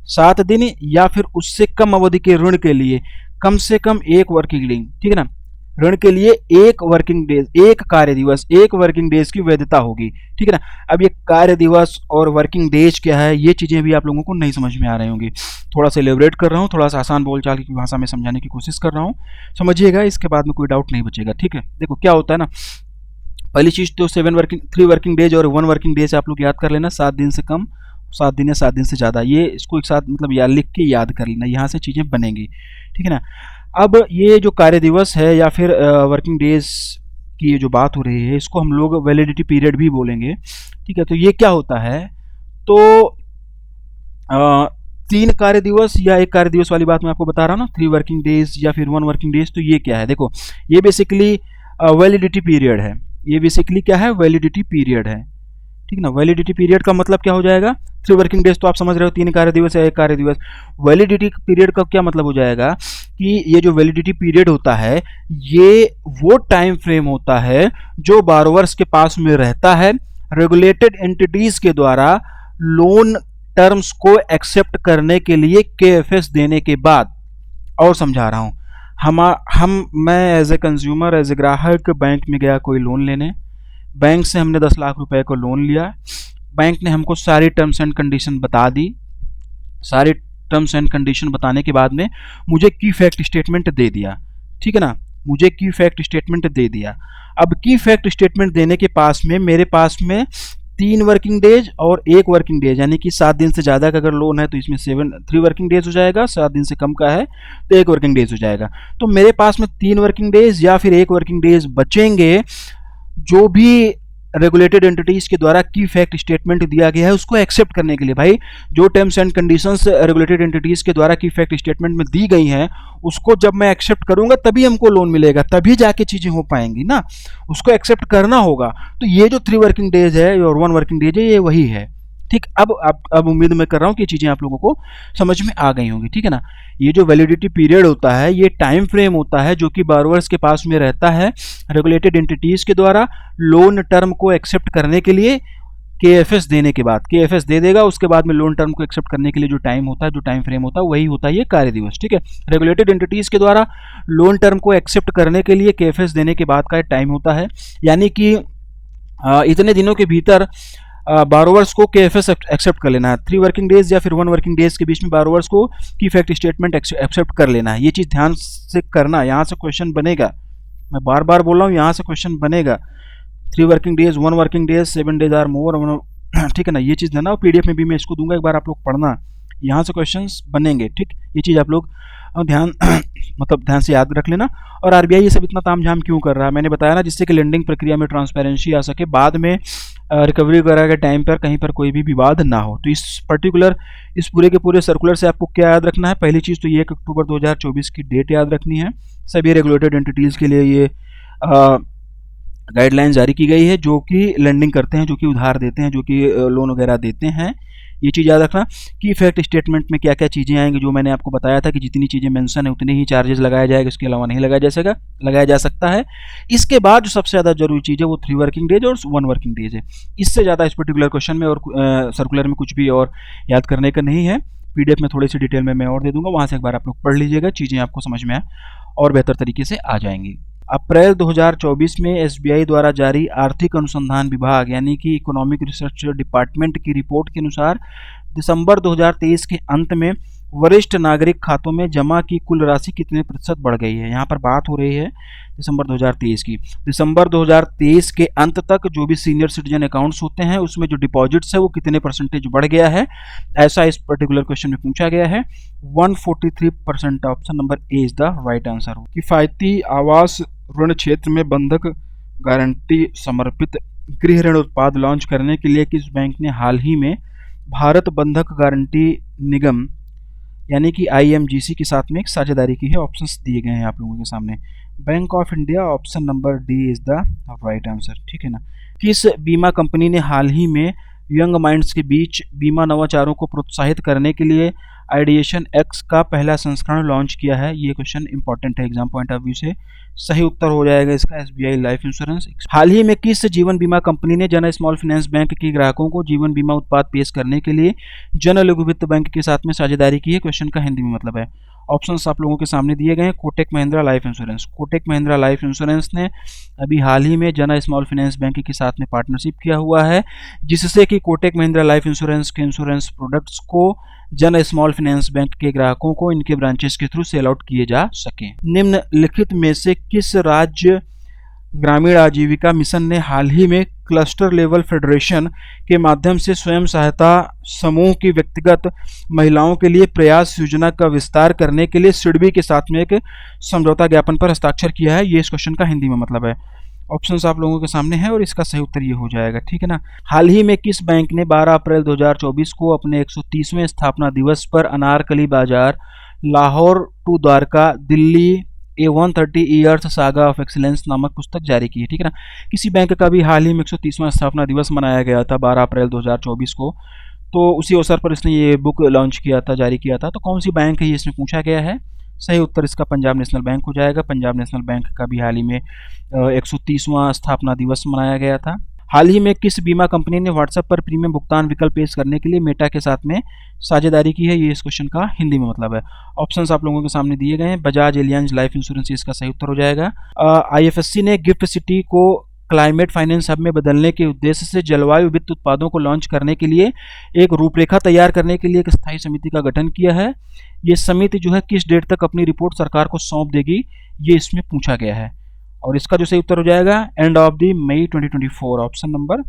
7 दिन या फिर उससे कम अवधि के ऋण के लिए कम से कम 1 वर्किंग दिन, ठीक है ना, ऋण के लिए 1 वर्किंग डेज, 1 कार्य दिवस, 1 वर्किंग डेज की वैधता होगी, ठीक है ना। अब ये कार्य दिवस और वर्किंग डेज क्या है, ये चीजें भी आप लोगों को नहीं समझ में आ रही होंगी, थोड़ा सा एलेबरेट कर रहा हूँ, थोड़ा सा आसान बोलचाल की भाषा में समझाने की कोशिश कर रहा हूँ, समझिएगा, इसके बाद में कोई डाउट नहीं बचेगा, ठीक है। देखो क्या होता है ना, पहली चीज तो 3 वर्किंग डेज और 1 वर्किंग डेज आप लोग याद कर लेना, 7 दिन से कम, 7 दिन या 7 दिन से ज़्यादा, ये इसको एक साथ मतलब या लिख के याद कर लेना, यहाँ से चीज़ें बनेंगी, ठीक है ना। अब ये जो कार्य दिवस है या फिर वर्किंग डेज की ये जो बात हो रही है, इसको हम लोग वैलिडिटी पीरियड भी बोलेंगे, ठीक है। तो ये क्या होता है, तो 3 कार्य दिवस या 1 कार्य दिवस वाली बात मैं आपको बता रहा हूँ ना, 3 वर्किंग डेज या फिर 1 वर्किंग डेज, तो ये क्या है, देखो ये बेसिकली वैलिडिटी पीरियड है, ये बेसिकली क्या है, वैलिडिटी पीरियड है, ठीक ना। वैलिडिटी पीरियड का मतलब क्या हो जाएगा, 3 वर्किंग डेज तो आप समझ रहे हो, 3 कार्य दिवस या 1 कार्य दिवस। वैलिडिटी पीरियड का क्या मतलब हो जाएगा कि ये जो वैलिडिटी पीरियड होता है, ये वो टाइम फ्रेम होता है जो बारोवर्स के पास में रहता है रेगुलेटेड एंटिटीज के द्वारा लोन टर्म्स को एक्सेप्ट करने के लिए केएफएस देने के बाद। और समझा रहा हूँ, मैं as a consumer, as a ग्राहक बैंक में गया कोई लोन लेने, बैंक से हमने 10 लाख रुपए को लोन लिया, बैंक ने हमको सारी टर्म्स एंड कंडीशन बता दी, सारी टर्म्स एंड कंडीशन बताने के बाद में मुझे की फैक्ट स्टेटमेंट दे दिया, ठीक है ना, मुझे की फैक्ट स्टेटमेंट दे दिया। अब की फैक्ट स्टेटमेंट देने के पास में मेरे पास में 3 वर्किंग डेज और 1 वर्किंग डेज, यानी कि 7 दिन से ज़्यादा का अगर लोन है तो इसमें 3 वर्किंग डेज हो जाएगा, 7 दिन से कम का है तो 1 वर्किंग डेज हो जाएगा। तो मेरे पास में 3 वर्किंग डेज या फिर 1 वर्किंग डेज बचेंगे, जो भी रेगुलेटेड एंटिटीज के द्वारा की फैक्ट स्टेटमेंट दिया गया है उसको एक्सेप्ट करने के लिए। भाई जो terms and conditions regulated entities के द्वारा की फैक्ट स्टेटमेंट में दी गई हैं, उसको जब मैं एक्सेप्ट करूंगा तभी हमको लोन मिलेगा, तभी जाके चीजें हो पाएंगी ना, उसको एक्सेप्ट करना होगा। तो ये जो 3 वर्किंग डेज है और 1 वर्किंग डेज है, ये वही है, ठीक। अब उम्मीद मैं कर रहा हूँ कि चीज़ें आप लोगों को समझ में आ गई होंगी, ठीक है ना। ये जो वैलिडिटी पीरियड होता है, ये टाइम फ्रेम होता है जो कि बारोवर्स के पास में रहता है रेगुलेटेड एंटिटीज के द्वारा लोन टर्म को एक्सेप्ट करने के लिए केएफएस देने के बाद। केएफएस दे देगा, उसके बाद में लोन टर्म को एक्सेप्ट करने के लिए जो टाइम होता है, जो टाइम फ्रेम होता है, वही होता है ये कार्य दिवस, ठीक है। रेगुलेटेड एंटिटीज के द्वारा लोन टर्म को एक्सेप्ट करने के लिए केएफएस देने के बाद का टाइम होता है, यानी कि इतने दिनों के भीतर बारोवर्स को केएफएस एक्सेप्ट कर लेना है। 3 वर्किंग डेज या फिर 1 वर्किंग डेज के बीच में बारोवर्स को की फैक्ट स्टेटमेंट एक्सेप्ट कर लेना है। ये चीज़ ध्यान से करना, यहाँ से क्वेश्चन बनेगा, मैं बार बार बोल रहा हूँ, यहाँ से क्वेश्चन बनेगा। 3 working days, 1 working days, 7 days or more, ठीक है ना, ये चीज़ देना। पीडीएफ में भी मैं इसको दूंगा, एक बार आप लोग पढ़ना, यहाँ से क्वेश्चंस बनेंगे, ठीक। ये चीज़ आप लोग ध्यान से याद रख लेना। और आरबीआई ये सब इतना तामझाम क्यों कर रहा है, मैंने बताया ना, जिससे कि लेंडिंग प्रक्रिया में ट्रांसपेरेंसी आ सके, बाद में रिकवरी वगैरह के टाइम पर कहीं पर कोई भी विवाद ना हो। तो इस पूरे के पूरे सर्कुलर से आपको क्या याद रखना है, पहली चीज़ तो ये 1 अक्टूबर 2024 की डेट याद रखनी है। सभी रेगुलेटेड एंटिटीज़ के लिए ये गाइडलाइन जारी की गई है, जो कि लेंडिंग करते हैं, जो कि उधार देते हैं, जो कि लोन वगैरह देते हैं। ये चीज़ याद रखना कि फैक्ट स्टेटमेंट में क्या क्या चीज़ें आएंगी, जो मैंने आपको बताया था कि जितनी चीज़ें मेंशन है उतने ही चार्जेस लगाया जाएगा, इसके अलावा नहीं लगाया जा सकता है। इसके बाद जो सबसे ज़्यादा जरूरी चीज़ है वो 3 वर्किंग डेज और 1 वर्किंग डेज है। इससे ज़्यादा इस पर्टिकुलर क्वेश्चन में और सर्कुलर में कुछ भी और याद करने का नहीं है। PDF में थोड़ी सी डिटेल में मैं और दे दूंगा, वहाँ से एक बार आप लोग पढ़ लीजिएगा, चीज़ें आपको समझ में और बेहतर तरीके से आ जाएंगी। अप्रैल 2024 में SBI द्वारा जारी आर्थिक अनुसंधान विभाग यानी कि इकोनॉमिक रिसर्च डिपार्टमेंट की रिपोर्ट के अनुसार दिसंबर 2023 के अंत में वरिष्ठ नागरिक खातों में जमा की कुल राशि कितने प्रतिशत बढ़ गई है। यहाँ पर बात हो रही है दिसंबर 2023 की। दिसंबर 2023 के अंत तक जो भी सीनियर सिटीजन अकाउंट्स होते हैं उसमें जो डिपॉजिट्स है वो कितने परसेंटेज बढ़ गया है, ऐसा इस पर्टिकुलर क्वेश्चन में पूछा गया है। 143%, option number A is the right answer. किफायती आवास ऋण क्षेत्र में बंधक गारंटी समर्पित गृह ऋण उत्पाद लॉन्च करने के लिए किस बैंक ने हाल ही में भारत बंधक गारंटी निगम यानी कि IMGC के साथ में एक साझेदारी की है। ऑप्शंस दिए गए हैं आप लोगों के सामने। Bank of India, option number D is the right answer, ठीक है ना। किस बीमा कंपनी ने हाल ही में यंग माइंड्स के बीच बीमा नवाचारों को प्रोत्साहित करने के लिए आइडिएशन X का पहला संस्करण लॉन्च किया है। ये क्वेश्चन इंपॉर्टेंट है एग्जाम पॉइंट ऑफ व्यू से। सही उत्तर हो जाएगा इसका SBI लाइफ इंश्योरेंस। हाल ही में किस जीवन बीमा कंपनी ने जन स्मॉल फाइनेंस बैंक के ग्राहकों को जीवन बीमा उत्पाद पेश करने के लिए जन लघु वित्त बैंक के साथ में साझेदारी की है। क्वेश्चन का हिंदी में मतलब है। ऑप्शंस आप लोगों के सामने दिए गए हैं। Kotak Mahindra life insurance. Kotak Mahindra life insurance ने अभी हाल ही में जन स्मॉल फाइनेंस बैंक के साथ में पार्टनरशिप किया हुआ है, जिससे कि कोटक महिंद्रा लाइफ इंश्योरेंस के इंश्योरेंस प्रोडक्ट्स को जन स्मॉल फाइनेंस बैंक के ग्राहकों को इनके ब्रांचेस के थ्रू सेल आउट किए जा सकें। निम्नलिखित में से किस राज्य ग्रामीण आजीविका मिशन ने हाल ही में क्लस्टर लेवल फेडरेशन के माध्यम से स्वयं सहायता समूह की व्यक्तिगत महिलाओं के लिए प्रयास योजना का विस्तार करने के लिए सिडबी के साथ में एक समझौता ज्ञापन पर हस्ताक्षर किया है। ये इस क्वेश्चन का हिंदी में मतलब है। ऑप्शंस आप लोगों के सामने है और इसका सही उत्तर ये हो जाएगा, ठीक है ना। हाल ही में किस बैंक ने 12 अप्रैल 2024 को अपने 130वें स्थापना दिवस पर Anarkali Bazaar, Lahore to Dwarka, Delhi a 130 years saga of excellence नामक पुस्तक जारी की है, ठीक है ना। किसी बैंक का भी हाल ही में 130वां स्थापना दिवस मनाया गया था 12 अप्रैल 2024 को, तो उसी अवसर पर इसने ये बुक लॉन्च किया था, जारी किया था। तो कौन सी बैंक है ये इसमें पूछा गया है। सही उत्तर इसका पंजाब नेशनल बैंक हो जाएगा। पंजाब नेशनल बैंक का भी हाल ही में 130वां स्थापना दिवस मनाया गया था। हाल ही में किस बीमा कंपनी ने व्हाट्सएप पर प्रीमियम भुगतान विकल्प पेश करने के लिए मेटा के साथ में साझेदारी की है। ये इस क्वेश्चन का हिंदी में मतलब है। ऑप्शंस आप लोगों के सामने दिए गए हैं। बजाज एलियांज लाइफ इंश्योरेंस इसका सही उत्तर हो जाएगा। IFSC ने गिफ्ट सिटी को क्लाइमेट फाइनेंस हब में बदलने के उद्देश्य से जलवायु वित्त उत्पादों को लॉन्च करने के लिए एक रूपरेखा तैयार करने के लिए एक स्थायी समिति का गठन किया है। ये समिति जो है किस डेट तक अपनी रिपोर्ट सरकार को सौंप देगी, ये इसमें पूछा गया है। और इसका जो सही उत्तर हो जाएगा end of the May 2024, option number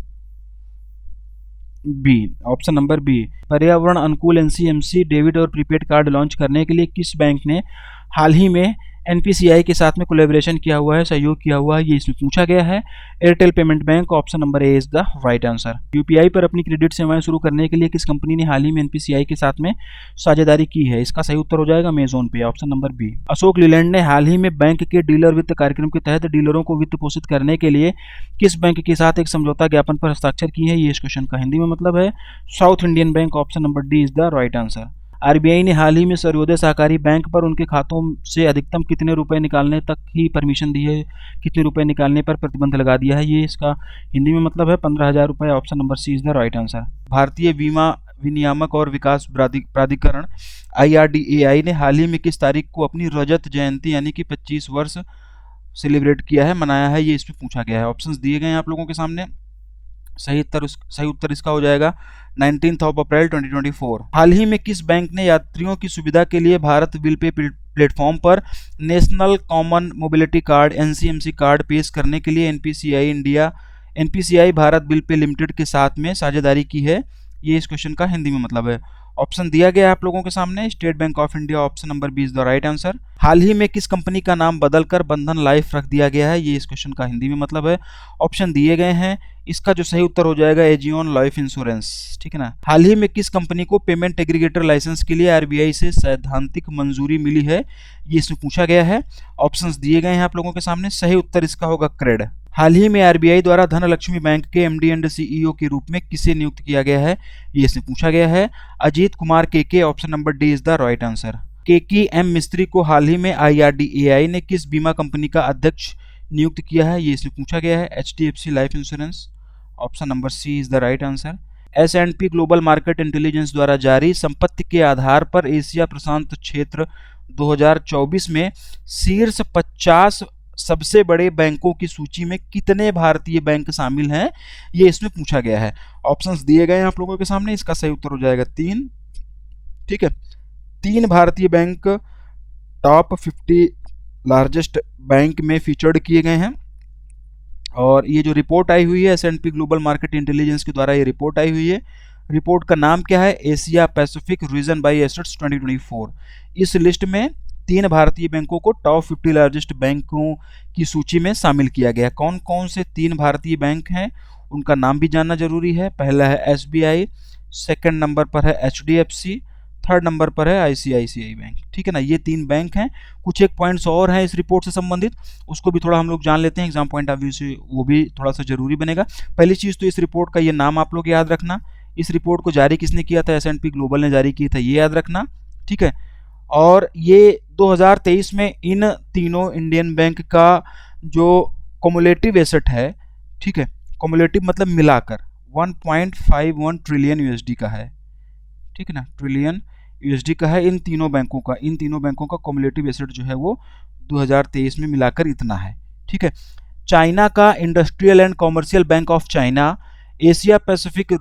B. Option number B. पर्यावरण अनुकूल NCMC डेबिट और प्रीपेड कार्ड लॉन्च करने के लिए किस बैंक ने हाल ही में NPCI के साथ में कोलैबोरेशन किया हुआ है, सहयोग किया हुआ है, ये इसमें पूछा गया है। Airtel payment bank, option number A is the right answer. UPI पर अपनी क्रेडिट सेवाएं शुरू करने के लिए किस कंपनी ने हाल ही में NPCI के साथ में साझेदारी की है। इसका सही उत्तर हो जाएगा Amazon Pay, option number B. Ashok Leyland ने हाल ही में बैंक के डीलर वित्त कार्यक्रम के तहत डीलरों को वित्त पोषित करने के लिए किस बैंक के साथ एक समझौता ज्ञापन पर हस्ताक्षर किए हैं। ये इस क्वेश्चन का हिंदी में मतलब है south Indian bank, option number D is the right answer. RBI ने हाल ही में सर्वोदय सहकारी बैंक पर उनके खातों से अधिकतम कितने रुपए निकालने तक ही परमिशन दी है, कितने रुपए निकालने पर प्रतिबंध लगा दिया है। ये इसका हिंदी में मतलब है 15,000 रुपये, option number C is the right answer. भारतीय बीमा विनियामक और विकास प्राधिकरण IRDAI ने हाल ही में किस तारीख को अपनी रजत जयंती यानी कि 25 वर्ष सेलिब्रेट किया है, मनाया है, ये इसमें पूछा गया है। ऑप्शंस दिए गए हैं आप लोगों के सामने। सही उत्तर इसका हो जाएगा 19 अप्रैल 2024। हाल ही में किस बैंक ने यात्रियों की सुविधा के लिए भारत बिल पे प्लेटफॉर्म पर national common mobility card NCMC card पेश करने के लिए NPCI Bharat bill pay limited के साथ में साझेदारी की है। ये इस क्वेश्चन का हिंदी में मतलब है। ऑप्शन दिया गया है आप लोगों के सामने। State Bank of India, option number B is the right answer. हाल ही में किस कंपनी का नाम बदलकर बंधन लाइफ रख दिया गया है। ये इस क्वेश्चन का हिंदी में मतलब है। ऑप्शन दिए गए हैं। इसका जो सही उत्तर हो जाएगा एजियोन लाइफ इंश्योरेंस, ठीक है ना। हाल ही में किस कंपनी को पेमेंट एग्रीगेटर लाइसेंस के लिए RBI से सैद्धांतिक मंजूरी मिली है, ये इसमें पूछा गया है। ऑप्शंस दिए गए हैं आप लोगों के सामने। सही उत्तर इसका होगा क्रेड। हाल ही में RBI द्वारा धनलक्ष्मी बैंक के MD एंड CEO के रूप में किसे नियुक्त किया गया है, ये इसमें पूछा गया है। Ajit Kumar KK, option number D is the right answer. KK M मिस्त्री को हाल ही में IRDAI ने किस बीमा कंपनी का अध्यक्ष नियुक्त किया है, ये इसमें पूछा गया है। HDFC life insurance, option number C is the right answer. S&P global market intelligence द्वारा जारी संपत्ति के आधार पर एशिया प्रशांत क्षेत्र 2024 में शीर्ष 50 सबसे बड़े बैंकों की सूची में कितने भारतीय बैंक शामिल हैं, ये इसमें पूछा गया है। ऑप्शंस दिए गए हैं आप लोगों के सामने, इसका सही उत्तर हो जाएगा 3। ठीक है, 3 भारतीय बैंक टॉप 50 लार्जेस्ट बैंक में फीचर्ड किए गए हैं। और ये जो रिपोर्ट आई हुई है S&P ग्लोबल मार्केट इंटेलिजेंस के द्वारा ये रिपोर्ट आई हुई है, रिपोर्ट का नाम क्या है, Asia Pacific region by assets 2024। इस लिस्ट में 3 भारतीय बैंकों को टॉप 50 लार्जेस्ट बैंकों की सूची में शामिल किया गया। कौन कौन से 3 भारतीय बैंक हैं, उनका नाम भी जानना जरूरी है। पहला है SBI, सेकंड नंबर पर है HDFC, थर्ड नंबर पर है ICICI बैंक। ठीक है ना, ये 3 बैंक हैं। कुछ एक पॉइंट्स और हैं इस रिपोर्ट से संबंधित, उसको भी थोड़ा हम लोग जान लेते हैं, एग्जाम पॉइंट ऑफ व्यू से वो भी थोड़ा सा जरूरी बनेगा। पहली चीज़ तो इस रिपोर्ट का ये नाम आप लोग याद रखना। इस रिपोर्ट को जारी किसने किया था, S&P ग्लोबल ने जारी की था, ये याद रखना। ठीक है, और ये 2023 में इन तीनों इंडियन बैंक का जो कमुलेटिव एसेट है, ठीक है, कमुलेटिव मतलब मिलाकर 1.51 ट्रिलियन USD का है। ठीक है ना, ट्रिलियन USD का है इन तीनों बैंकों का कमुलेटिव एसेट जो है वो 2023 में मिलाकर इतना है। ठीक है, चाइना का industrial and commercial bank of China Asia Pacific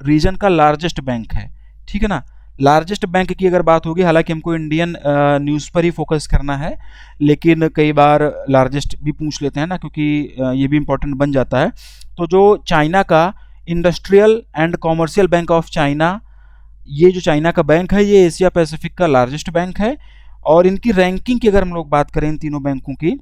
reason का लार्जेस्ट बैंक है। ठीक है ना, लार्जेस्ट बैंक की अगर बात होगी, हालांकि हमको इंडियन न्यूज़ पर ही फोकस करना है, लेकिन कई बार लार्जेस्ट भी पूछ लेते हैं ना, क्योंकि ये भी इंपॉर्टेंट बन जाता है। तो जो चाइना का industrial and commercial bank of China, ये जो चाइना का बैंक है, ये एशिया पैसिफिक का लार्जेस्ट बैंक है। और इनकी रैंकिंग की अगर हम लोग बात करें इन तीनों बैंकों की,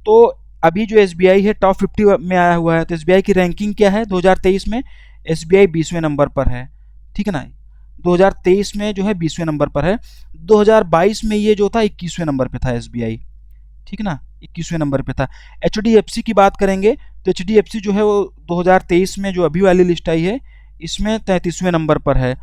तो अभी जो SBI है टॉप 50 में आया हुआ है। तो SBI की रैंकिंग क्या है 2023 में, SBI 20वें नंबर पर है। ठीक है ना, 2023 में जो है 20वें नंबर पर है। 2022 में ये जो था 21वें नंबर पे था SBI। ठीक है ना, 21वें नंबर पे था। HDFC की बात करेंगे तो HDFC जो है वो 2023 में जो अभी वाली लिस्ट आई है इसमें 33वें नंबर पर है।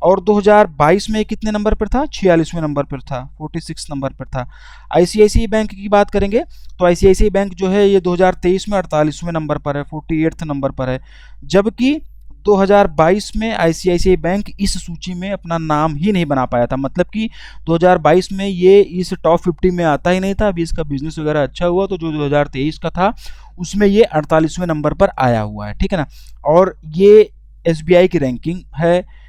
और 2022 में कितने नंबर पर था, 46वें नंबर पर था, 46 नंबर पर था। ICICI बैंक की बात करेंगे तो ICICI बैंक जो है ये 2023 में 48वें नंबर पर है, 48 नंबर पर है। जबकि 2022 में ICICI बैंक इस सूची में अपना नाम ही नहीं बना पाया था, मतलब कि 2022 में ये इस टॉप 50 में आता ही नहीं था। अभी इसका बिजनेस वगैरह अच्छा हुआ तो जो 2023 का था उसमें ये 48वें नंबर पर आया हुआ है। ठीक है ना, और ये SBI की रैंकिंग है,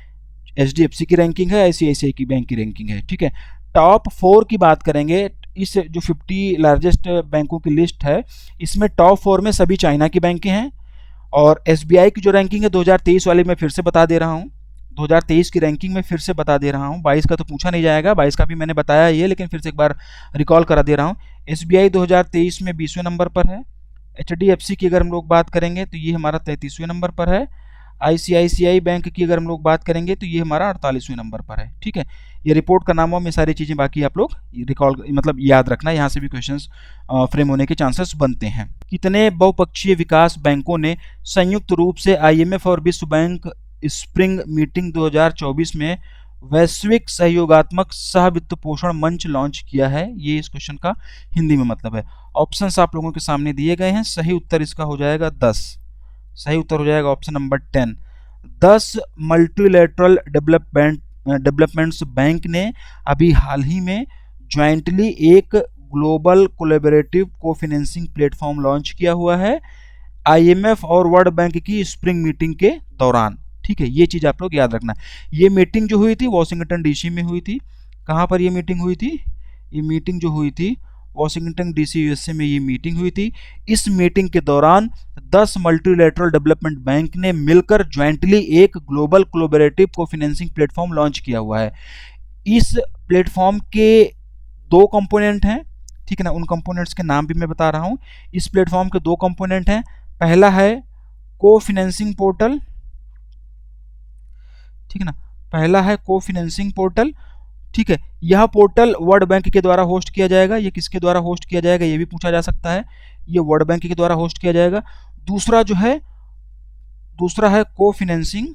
HDFC की रैंकिंग है, ICICI की बैंक की रैंकिंग है। ठीक है, टॉप 4 की बात करेंगे, इस जो 50 लार्जेस्ट बैंकों की लिस्ट है इसमें टॉप 4 में सभी चाइना की बैंकें हैं। और SBI की जो रैंकिंग है 2023 वाली मैं फिर से बता दे रहा हूँ, 2023 की रैंकिंग में फिर से बता दे रहा हूँ। 22 का तो पूछा नहीं जाएगा, 22 का भी मैंने बताया ये, लेकिन फिर से एक बार रिकॉल करा दे रहा हूँ। SBI 2023 में 20वें नंबर पर है। HDFC की अगर हम लोग बात करेंगे तो ये हमारा 33वें नंबर पर है। ICICI बैंक की अगर हम लोग बात करेंगे तो ये हमारा 48वें नंबर पर है। ठीक है, ये रिपोर्ट का नाम में सारी चीज़ें बाकी आप लोग रिकॉल मतलब याद रखना, यहाँ से भी क्वेश्चंस फ्रेम होने के चांसेस बनते हैं। कितने बहुपक्षीय विकास बैंकों ने संयुक्त रूप से IMF और विश्व बैंक स्प्रिंग मीटिंग 2024 में वैश्विक सहयोगात्मक सह वित्त पोषण मंच लॉन्च किया है, ये इस क्वेश्चन का हिंदी में मतलब है। ऑप्शंस आप लोगों के सामने दिए गए हैं, सही उत्तर इसका हो जाएगा 10, सही उत्तर हो जाएगा option number 10। 10 multilateral developments bank ने अभी हाल ही में ज्वाइंटली एक ग्लोबल कोलैबोरेटिव कोफाइनेंसिंग प्लेटफॉर्म लॉन्च किया हुआ है IMF और वर्ल्ड बैंक की स्प्रिंग मीटिंग के दौरान। ठीक है, ये चीज़ आप लोग याद रखना। ये मीटिंग जो हुई थी वॉशिंगटन DC में हुई थी। कहाँ पर ये मीटिंग हुई थी, ये मीटिंग जो हुई थी वॉशिंगटन DC USA में ये मीटिंग हुई थी। इस मीटिंग के दौरान 10 मल्टीलेटरल डेवलपमेंट बैंक ने मिलकर ज्वाइंटली एक ग्लोबल कोलैबोरेटिव कोफाइनेंसिंग प्लेटफॉर्म लॉन्च किया हुआ है। इस प्लेटफॉर्म के 2 कंपोनेंट हैं। ठीक है ना, उन कंपोनेंट्स के नाम भी मैं बता रहा हूँ। इस प्लेटफॉर्म के 2 कंपोनेंट हैं। पहला है कोफाइनेंसिंग पोर्टल। ठीक है ना, पहला है कोफाइनेंसिंग पोर्टल। ठीक है, यह पोर्टल वर्ल्ड बैंक के द्वारा होस्ट किया जाएगा। ये किसके द्वारा होस्ट किया जाएगा ये भी पूछा जा सकता है, ये वर्ल्ड बैंक के द्वारा होस्ट किया जाएगा। दूसरा है कोफाइनेंसिंग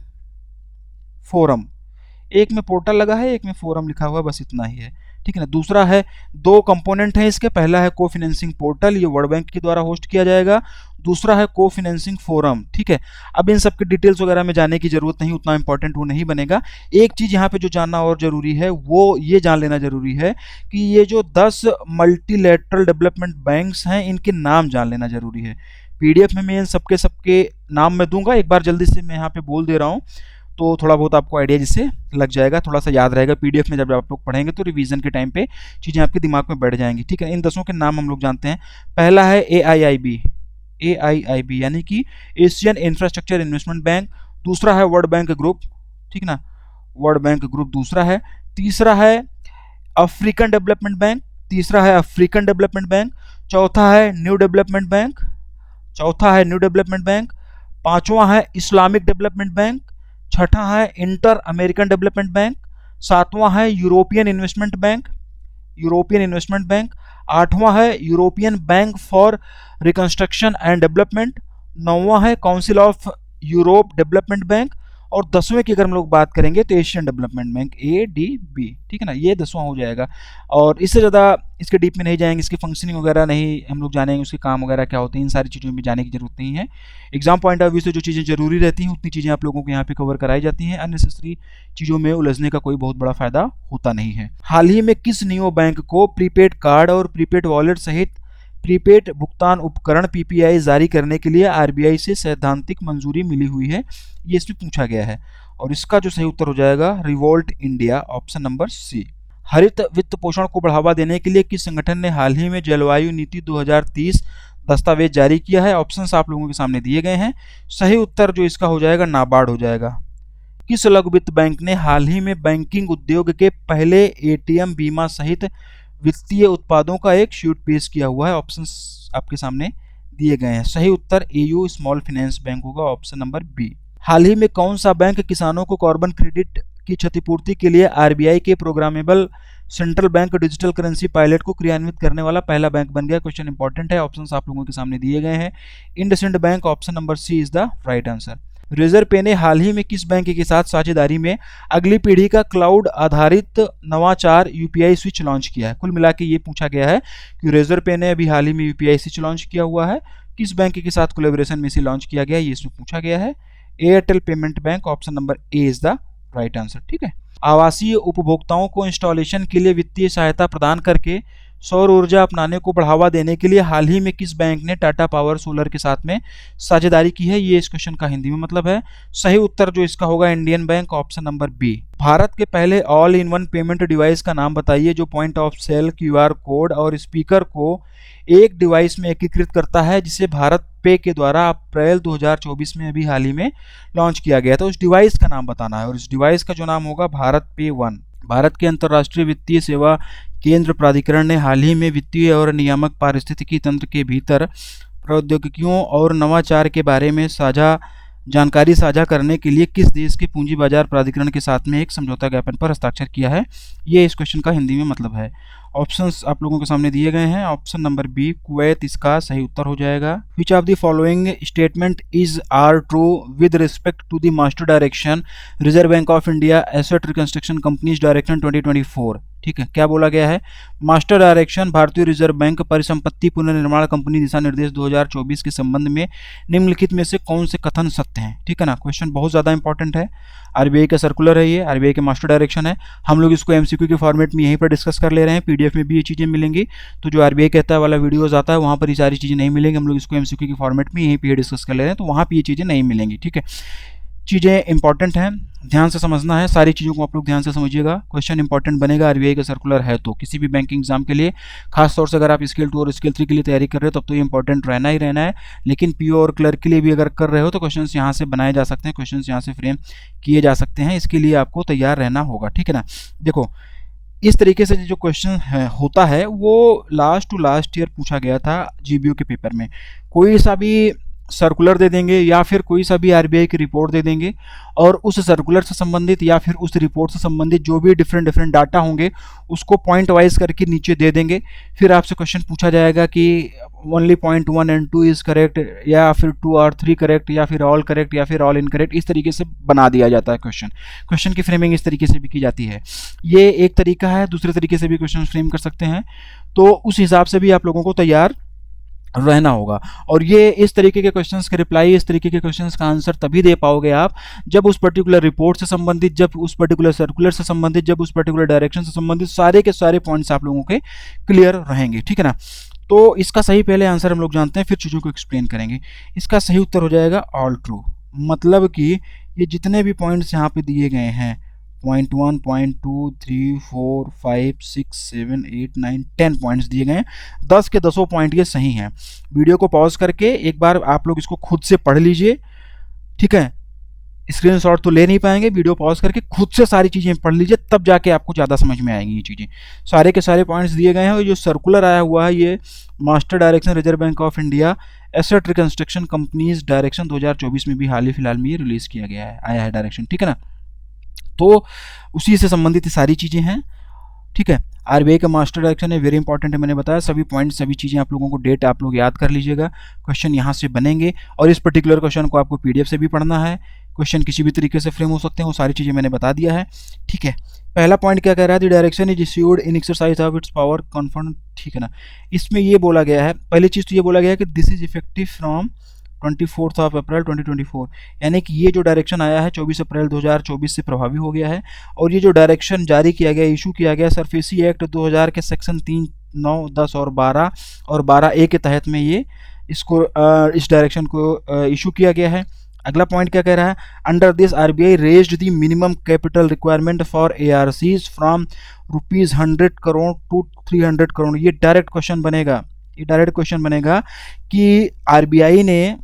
फोरम। एक में पोर्टल लगा है, एक में फोरम लिखा हुआ है, बस इतना ही है। ठीक है ना, दूसरा है, 2 कंपोनेंट हैं इसके। पहला है कोफाइनेंसिंग पोर्टल, ये वर्ल्ड बैंक के द्वारा होस्ट किया जाएगा। दूसरा है को फाइनेंसिंग फोरम। ठीक है, अब इन सब के डिटेल्स वगैरह में जाने की जरूरत नहीं, उतना इंपॉर्टेंट वो नहीं बनेगा। एक चीज़ यहाँ पे जो जानना और जरूरी है वो ये जान लेना जरूरी है कि ये जो 10 मल्टीलेटरल डेवलपमेंट बैंक्स हैं इनके नाम जान लेना जरूरी है। पीडीएफ में मैं इन सबके नाम मैं दूंगा, एक बार जल्दी से मैं यहाँ पे बोल दे रहा हूँ तो थोड़ा बहुत आपको आइडिया जिससे लग जाएगा, थोड़ा सा याद रहेगा। पीडीएफ में जब आप लोग पढ़ेंगे तो रिवीजन के टाइम पे चीज़ें आपके दिमाग में बैठ जाएंगी। ठीक है, इन 10 के नाम हम लोग जानते हैं। पहला है AIIB यानी कि एशियन इंफ्रास्ट्रक्चर इन्वेस्टमेंट बैंक। दूसरा है वर्ल्ड बैंक ग्रुप, ठीक ना, वर्ल्ड बैंक ग्रुप दूसरा है। तीसरा है अफ्रीकन डेवलपमेंट बैंक, तीसरा है अफ्रीकन डेवलपमेंट बैंक। चौथा है न्यू डेवलपमेंट बैंक, चौथा है न्यू डेवलपमेंट बैंक। पांचवा है इस्लामिक डेवलपमेंट बैंक। छठा है इंटर अमेरिकन डेवलपमेंट बैंक। सातवां है European investment bank, European investment bank. आठवां है European bank for reconstruction and development. नौवां है council of Europe development bank. और 10वें की अगर हम लोग बात करेंगे तो एशियन डेवलपमेंट बैंक, ADB। ठीक है ना, ये 10वां हो जाएगा। और इससे ज़्यादा इसके डीप में नहीं जाएंगे, इसकी फंक्शनिंग वगैरह नहीं हम लोग जानेंगे, उसके काम वगैरह क्या होते हैं, इन सारी चीज़ों में जाने की जरूरत नहीं है। एग्जाम पॉइंट ऑफ व्यू से जो चीज़ें जरूरी रहती हैं उतनी चीज़ें आप लोगों को यहाँ पे कवर कराई जाती हैं। अननेसेसरी चीज़ों में उलझने का कोई बहुत बड़ा फायदा होता नहीं है। हाल ही में किस नियो बैंक को प्रीपेड कार्ड और प्रीपेड वॉलेट सहित प्रीपेड भुगतान उपकरण PPI जारी करने के लिए RBI से सैद्धांतिक मंजूरी मिली हुई है, ये इसमें पूछा गया है। और इसका जो सही उत्तर हो जाएगा revolt India, option number C। हरित वित्त पोषण को बढ़ावा देने के लिए किस संगठन ने हाल ही में जलवायु नीति 2030 दस्तावेज जारी किया है? ऑप्शंस आप लोगों के सामने दिए गए हैं। सही उत्तर जो इसका हो जाएगा नाबार्ड हो जाएगा। किस लघु वित्त बैंक ने हाल ही में बैंकिंग उद्योग के पहले ATM बीमा सहित वित्तीय उत्पादों का एक शूट पेश किया हुआ है? ऑप्शंस आपके सामने दिए गए हैं। सही उत्तर AU स्मॉल फाइनेंस बैंक होगा, ऑप्शन नंबर B। हाल ही में कौन सा बैंक किसानों को कार्बन क्रेडिट की क्षतिपूर्ति के लिए RBI के programmable central bank digital currency pilot को क्रियान्वित करने वाला पहला बैंक बन गया? क्वेश्चन इंपॉर्टेंट है, ऑप्शंस आप लोगों के सामने दिए गए हैं। IndusInd bank, option number C is the right answer. Reserve पे ने हाल ही में किस बैंक के साथ साझेदारी में अगली पीढ़ी का क्लाउड आधारित नवाचार UPI स्विच लॉन्च किया है? कुल मिला के ये पूछा गया है कि रिजर्व पे ने अभी हाल ही में UPI स्विच लॉन्च किया हुआ है, किस बैंक के साथ कोलैबोरेशन में इसे लॉन्च किया गया है, ये इसमें पूछा गया है। Airtel payment bank, option number A is the right answer. ठीक है, आवासीय उपभोक्ताओं को इंस्टॉलेशन के लिए वित्तीय सहायता प्रदान करके सौर ऊर्जा अपनाने को बढ़ावा देने के लिए हाल ही में किस बैंक ने टाटा पावर सोलर के साथ में साझेदारी की है? ये इस क्वेश्चन का हिंदी में मतलब है। सही उत्तर जो इसका होगा Indian bank, option number B। Bharat के पहले all in one payment device का नाम बताइए जो point of sale, QR code और स्पीकर को एक डिवाइस में एकीकृत करता है, जिसे भारत पे के द्वारा अप्रैल 2024 में अभी हाल ही में लॉन्च किया गया था। उस डिवाइस का नाम बताना है और इस डिवाइस का जो नाम होगा भारत पे 1। भारत के अंतर्राष्ट्रीय वित्तीय सेवा केंद्र प्राधिकरण ने हाल ही में वित्तीय और नियामक पारिस्थितिकी तंत्र के भीतर प्रौद्योगिकियों और नवाचार के बारे में जानकारी साझा करने के लिए किस देश के पूंजी बाजार प्राधिकरण के साथ में एक समझौता ज्ञापन पर हस्ताक्षर किया है? ये इस क्वेश्चन का हिंदी में मतलब है। ऑप्शंस आप लोगों के सामने दिए गए हैं। ऑप्शन नंबर B कुवैत इसका सही उत्तर हो जाएगा। Which of the following statement is are true with respect to the master direction reserve bank of India asset reconstruction companies direction 2024? ठीक है, क्या बोला गया है? मास्टर डायरेक्शन भारतीय रिजर्व बैंक परिसंपत्ति पुनर्निर्माण कंपनी दिशा निर्देश 2024 के संबंध में निम्नलिखित में से कौन से कथन सत्य हैं? ठीक है ना, क्वेश्चन बहुत ज़्यादा इंपॉर्टेंट है। RBI का सर्कुलर है, ये RBI के मास्टर डायरेक्शन है। हम लोग इसको MCQ के फॉर्मेट में यहीं पर डिस्कस कर ले रहे हैं। PDF में भी ये चीज़ें मिलेंगी, तो जो RBI कहता है वाला वीडियोज़ आता है वहाँ पर ये सारी चीज़ें नहीं मिलेंगी। हम लोग इसको MCQ के फॉर्मेट में यहीं पर डिस्कस कर ले रहे हैं, तो वहाँ पर ये चीज़ें नहीं मिलेंगी। ठीक है, चीज़ें इंपॉर्टेंट हैं, ध्यान से समझना है, सारी चीज़ों को आप लोग ध्यान से समझिएगा। क्वेश्चन इंपॉर्टेंट बनेगा, RBI का सर्कुलर है तो किसी भी बैंकिंग एग्जाम के लिए, खासतौर से अगर आप स्केल 2 और स्केल 3 के लिए तैयारी कर रहे हो तब तो ये इंपॉर्टेंट रहना ही रहना है। लेकिन PO और क्लर्क के लिए भी अगर कर रहे हो तो क्वेश्चंस यहाँ से बनाए जा सकते हैं, क्वेश्चंस यहाँ से फ्रेम किए जा सकते हैं। इसके लिए आपको तैयार रहना होगा। ठीक है ना, देखो इस तरीके से जो क्वेश्चन होता है वो लास्ट टू लास्ट ईयर पूछा गया था GBO के पेपर में। कोई सा भी सर्कुलर दे देंगे या फिर कोई सा भी RBI की रिपोर्ट दे देंगे और उस सर्कुलर से संबंधित या फिर उस रिपोर्ट से संबंधित जो भी डिफरेंट डाटा होंगे उसको पॉइंट वाइज करके नीचे दे देंगे। फिर आपसे क्वेश्चन पूछा जाएगा कि only point 1 and 2 is correct, या फिर 2 और 3 करेक्ट, या फिर ऑल करेक्ट, या फिर ऑल इनकरेक्ट। इस तरीके से बना दिया जाता है क्वेश्चन की फ्रेमिंग इस तरीके से भी की जाती है। ये एक तरीका है, दूसरे तरीके से भी क्वेश्चन फ्रेम कर सकते हैं। तो उस हिसाब से भी आप लोगों को तैयार रहना होगा। और ये इस तरीके के क्वेश्चंस के रिप्लाई, इस तरीके के क्वेश्चंस का आंसर तभी दे पाओगे आप जब उस पर्टिकुलर रिपोर्ट से संबंधित, जब उस पर्टिकुलर सर्कुलर से संबंधित, जब उस पर्टिकुलर डायरेक्शन से संबंधित सारे के सारे पॉइंट्स आप लोगों के क्लियर रहेंगे, ठीक है ना। तो इसका सही पहले आंसर हम लोग जानते हैं, फिर चीज़ों को एक्सप्लेन करेंगे। इसका सही उत्तर हो जाएगा ऑल ट्रू। मतलब कि ये जितने भी पॉइंट्स यहाँ पे दिए गए हैं, पॉइंट 1, पॉइंट 2, 3, 4, 5, 6, 7, 8, 9, 10 पॉइंट्स दिए गए हैं, 10 के 10 पॉइंट ये सही हैं। वीडियो को पॉज करके एक बार आप लोग इसको खुद से पढ़ लीजिए, ठीक है। स्क्रीनशॉट तो ले नहीं पाएंगे, वीडियो पॉज करके खुद से सारी चीज़ें पढ़ लीजिए, तब जाके आपको ज़्यादा समझ में आएंगी ये चीज़ें। सारे के सारे पॉइंट्स दिए गए हैं। और जो सर्कुलर आया हुआ है, ये master direction reserve bank of India asset reconstruction companies direction 2024 में भी हाल ही फिलहाल में ये रिलीज़ किया गया है, आया है डायरेक्शन, ठीक है ना। तो उसी से संबंधित सारी चीज़ें हैं, ठीक है। आरबीआई का मास्टर डायरेक्शन है, वेरी इंपॉर्टेंट है, मैंने बताया सभी पॉइंट, सभी चीज़ें आप लोगों को, डेट आप लोग याद कर लीजिएगा, क्वेश्चन यहाँ से बनेंगे। और इस पर्टिकुलर क्वेश्चन को आपको पीडीएफ से भी पढ़ना है, क्वेश्चन किसी भी तरीके से फ्रेम हो सकते हैं, वो सारी चीज़ें मैंने बता दिया है, ठीक है। पहला पॉइंट क्या कह रहा है, the direction is issued in exercise of its power confirm, ठीक है ना। इसमें ये बोला गया है, पहली चीज़ तो ये बोला गया है कि दिस इज इफेक्टिव फ्रॉम 24 अप्रैल 2024, यानी कि ये जो डायरेक्शन आया है 24 अप्रैल 2024 से प्रभावी हो गया है। और ये जो डायरेक्शन जारी किया गया, इशू किया गया, सरफेसी एक्ट 2000 के सेक्शन 3, 9, 10 और 12A के तहत में ये इसको इस डायरेक्शन को इशू किया गया है। अगला पॉइंट क्या कह रहा है, under this RBI raised the minimum capital requirement for ARCs from ₹100 crore to 300 crore. ये डायरेक्ट क्वेश्चन बनेगा, ये डायरेक्ट क्वेश्चन बनेगा कि आरबीआई ने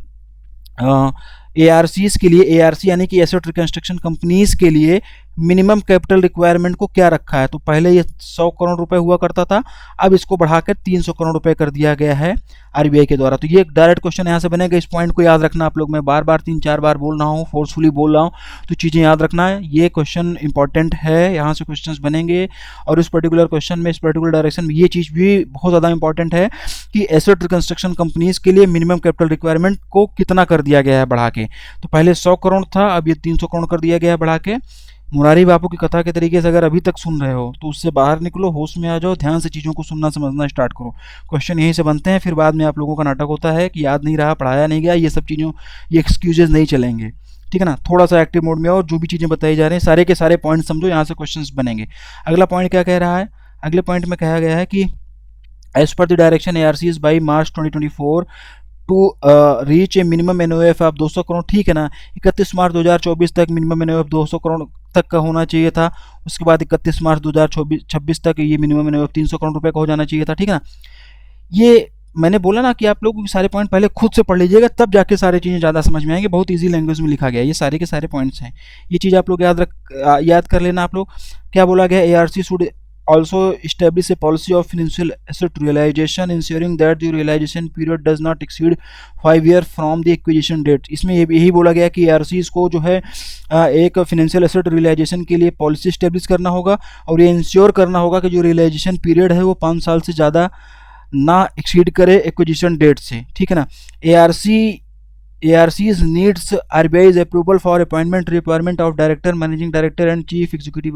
एआरसीज के लिए, एआरसी यानी कि एसेट रिकंस्ट्रक्शन कंपनीज के लिए मिनिमम कैपिटल रिक्वायरमेंट को क्या रखा है। तो पहले ये 100 करोड़ रुपए हुआ करता था, अब इसको बढ़ाकर 300 करोड़ रुपए कर दिया गया है आरबीआई के द्वारा। तो ये एक डायरेक्ट क्वेश्चन यहाँ से बनेगा। इस पॉइंट को याद रखना आप लोग, मैं बार बार 3-4 बार बोल रहा हूँ, फोर्सफुली बोल रहा हूँ, तो चीज़ें याद रखना है। ये क्वेश्चन इंपॉर्टेंट है, यहाँ से क्वेश्चन बनेंगे। और इस पर्टिकुलर क्वेश्चन में, इस पर्टिकुलर डायरेक्शन में ये चीज़ भी बहुत ज़्यादा इंपॉर्टेंट है कि एसेट रिकंस्ट्रक्शन कंपनीज के लिए मिनिमम कैपिटल रिक्वायरमेंट को कितना कर दिया गया है बढ़ा के। तो पहले 100 करोड़ था, अब ये 300 करोड़ कर दिया गया है बढ़ा के। मुरारी बापू की कथा के तरीके से अगर अभी तक सुन रहे हो तो उससे बाहर निकलो, होश में आ जाओ, ध्यान से चीज़ों को सुनना समझना स्टार्ट करो। क्वेश्चन यहीं से बनते हैं, फिर बाद में आप लोगों का नाटक होता है कि याद नहीं रहा, पढ़ाया नहीं गया, ये सब चीज़ों, ये एक्सक्यूजेज नहीं चलेंगे, ठीक है ना। थोड़ा सा एक्टिव मोड में आओ, जो भी चीज़ें बताई जा रही हैं सारे के सारे पॉइंट समझो, यहाँ से क्वेश्चन बनेंगे। अगला पॉइंट क्या कह रहा है, अगले पॉइंट में कहा गया है कि as per the direction ARCs by March 2024 to reach a minimum NOF of 200 crore, ठीक है ना। 31 मार्च 2024 तक मिनिमम एनओएफ 200 करोड़ तक का होना चाहिए था। उसके बाद 31 मार्च 2026 तक ये मिनिमम एनओएफ 300 करोड़ रुपए का हो जाना चाहिए था, ठीक है ना। ये मैंने बोला ना कि आप लोग सारे पॉइंट पहले खुद से पढ़ लीजिएगा, तब जाके सारी चीज़ें ज़्यादा समझ में आएंगी। बहुत इजी लैंग्वेज में लिखा गया है, ये सारे के सारे पॉइंट्स हैं। ये चीज़ आप लोग याद कर लेना। आप लोग क्या बोला गया, ARC should also establish a policy of financial asset realization ensuring that the realization period does not exceed 5 years from the acquisition date। इसमें यही बोला गया कि ARCs को जो है एक फिनेंशियल एसेट रियलाइजेशन के लिए पॉलिसी इस्टेब्लिश करना होगा और ये इंश्योर करना होगा कि जो रियलाइजेशन पीरियड है वो 5 साल से ज़्यादा ना एक्सीड करे एक्विजिशन डेट से, ठीक है ना। ARCs needs RBI's approval for appointment requirement of director, managing director and chief executive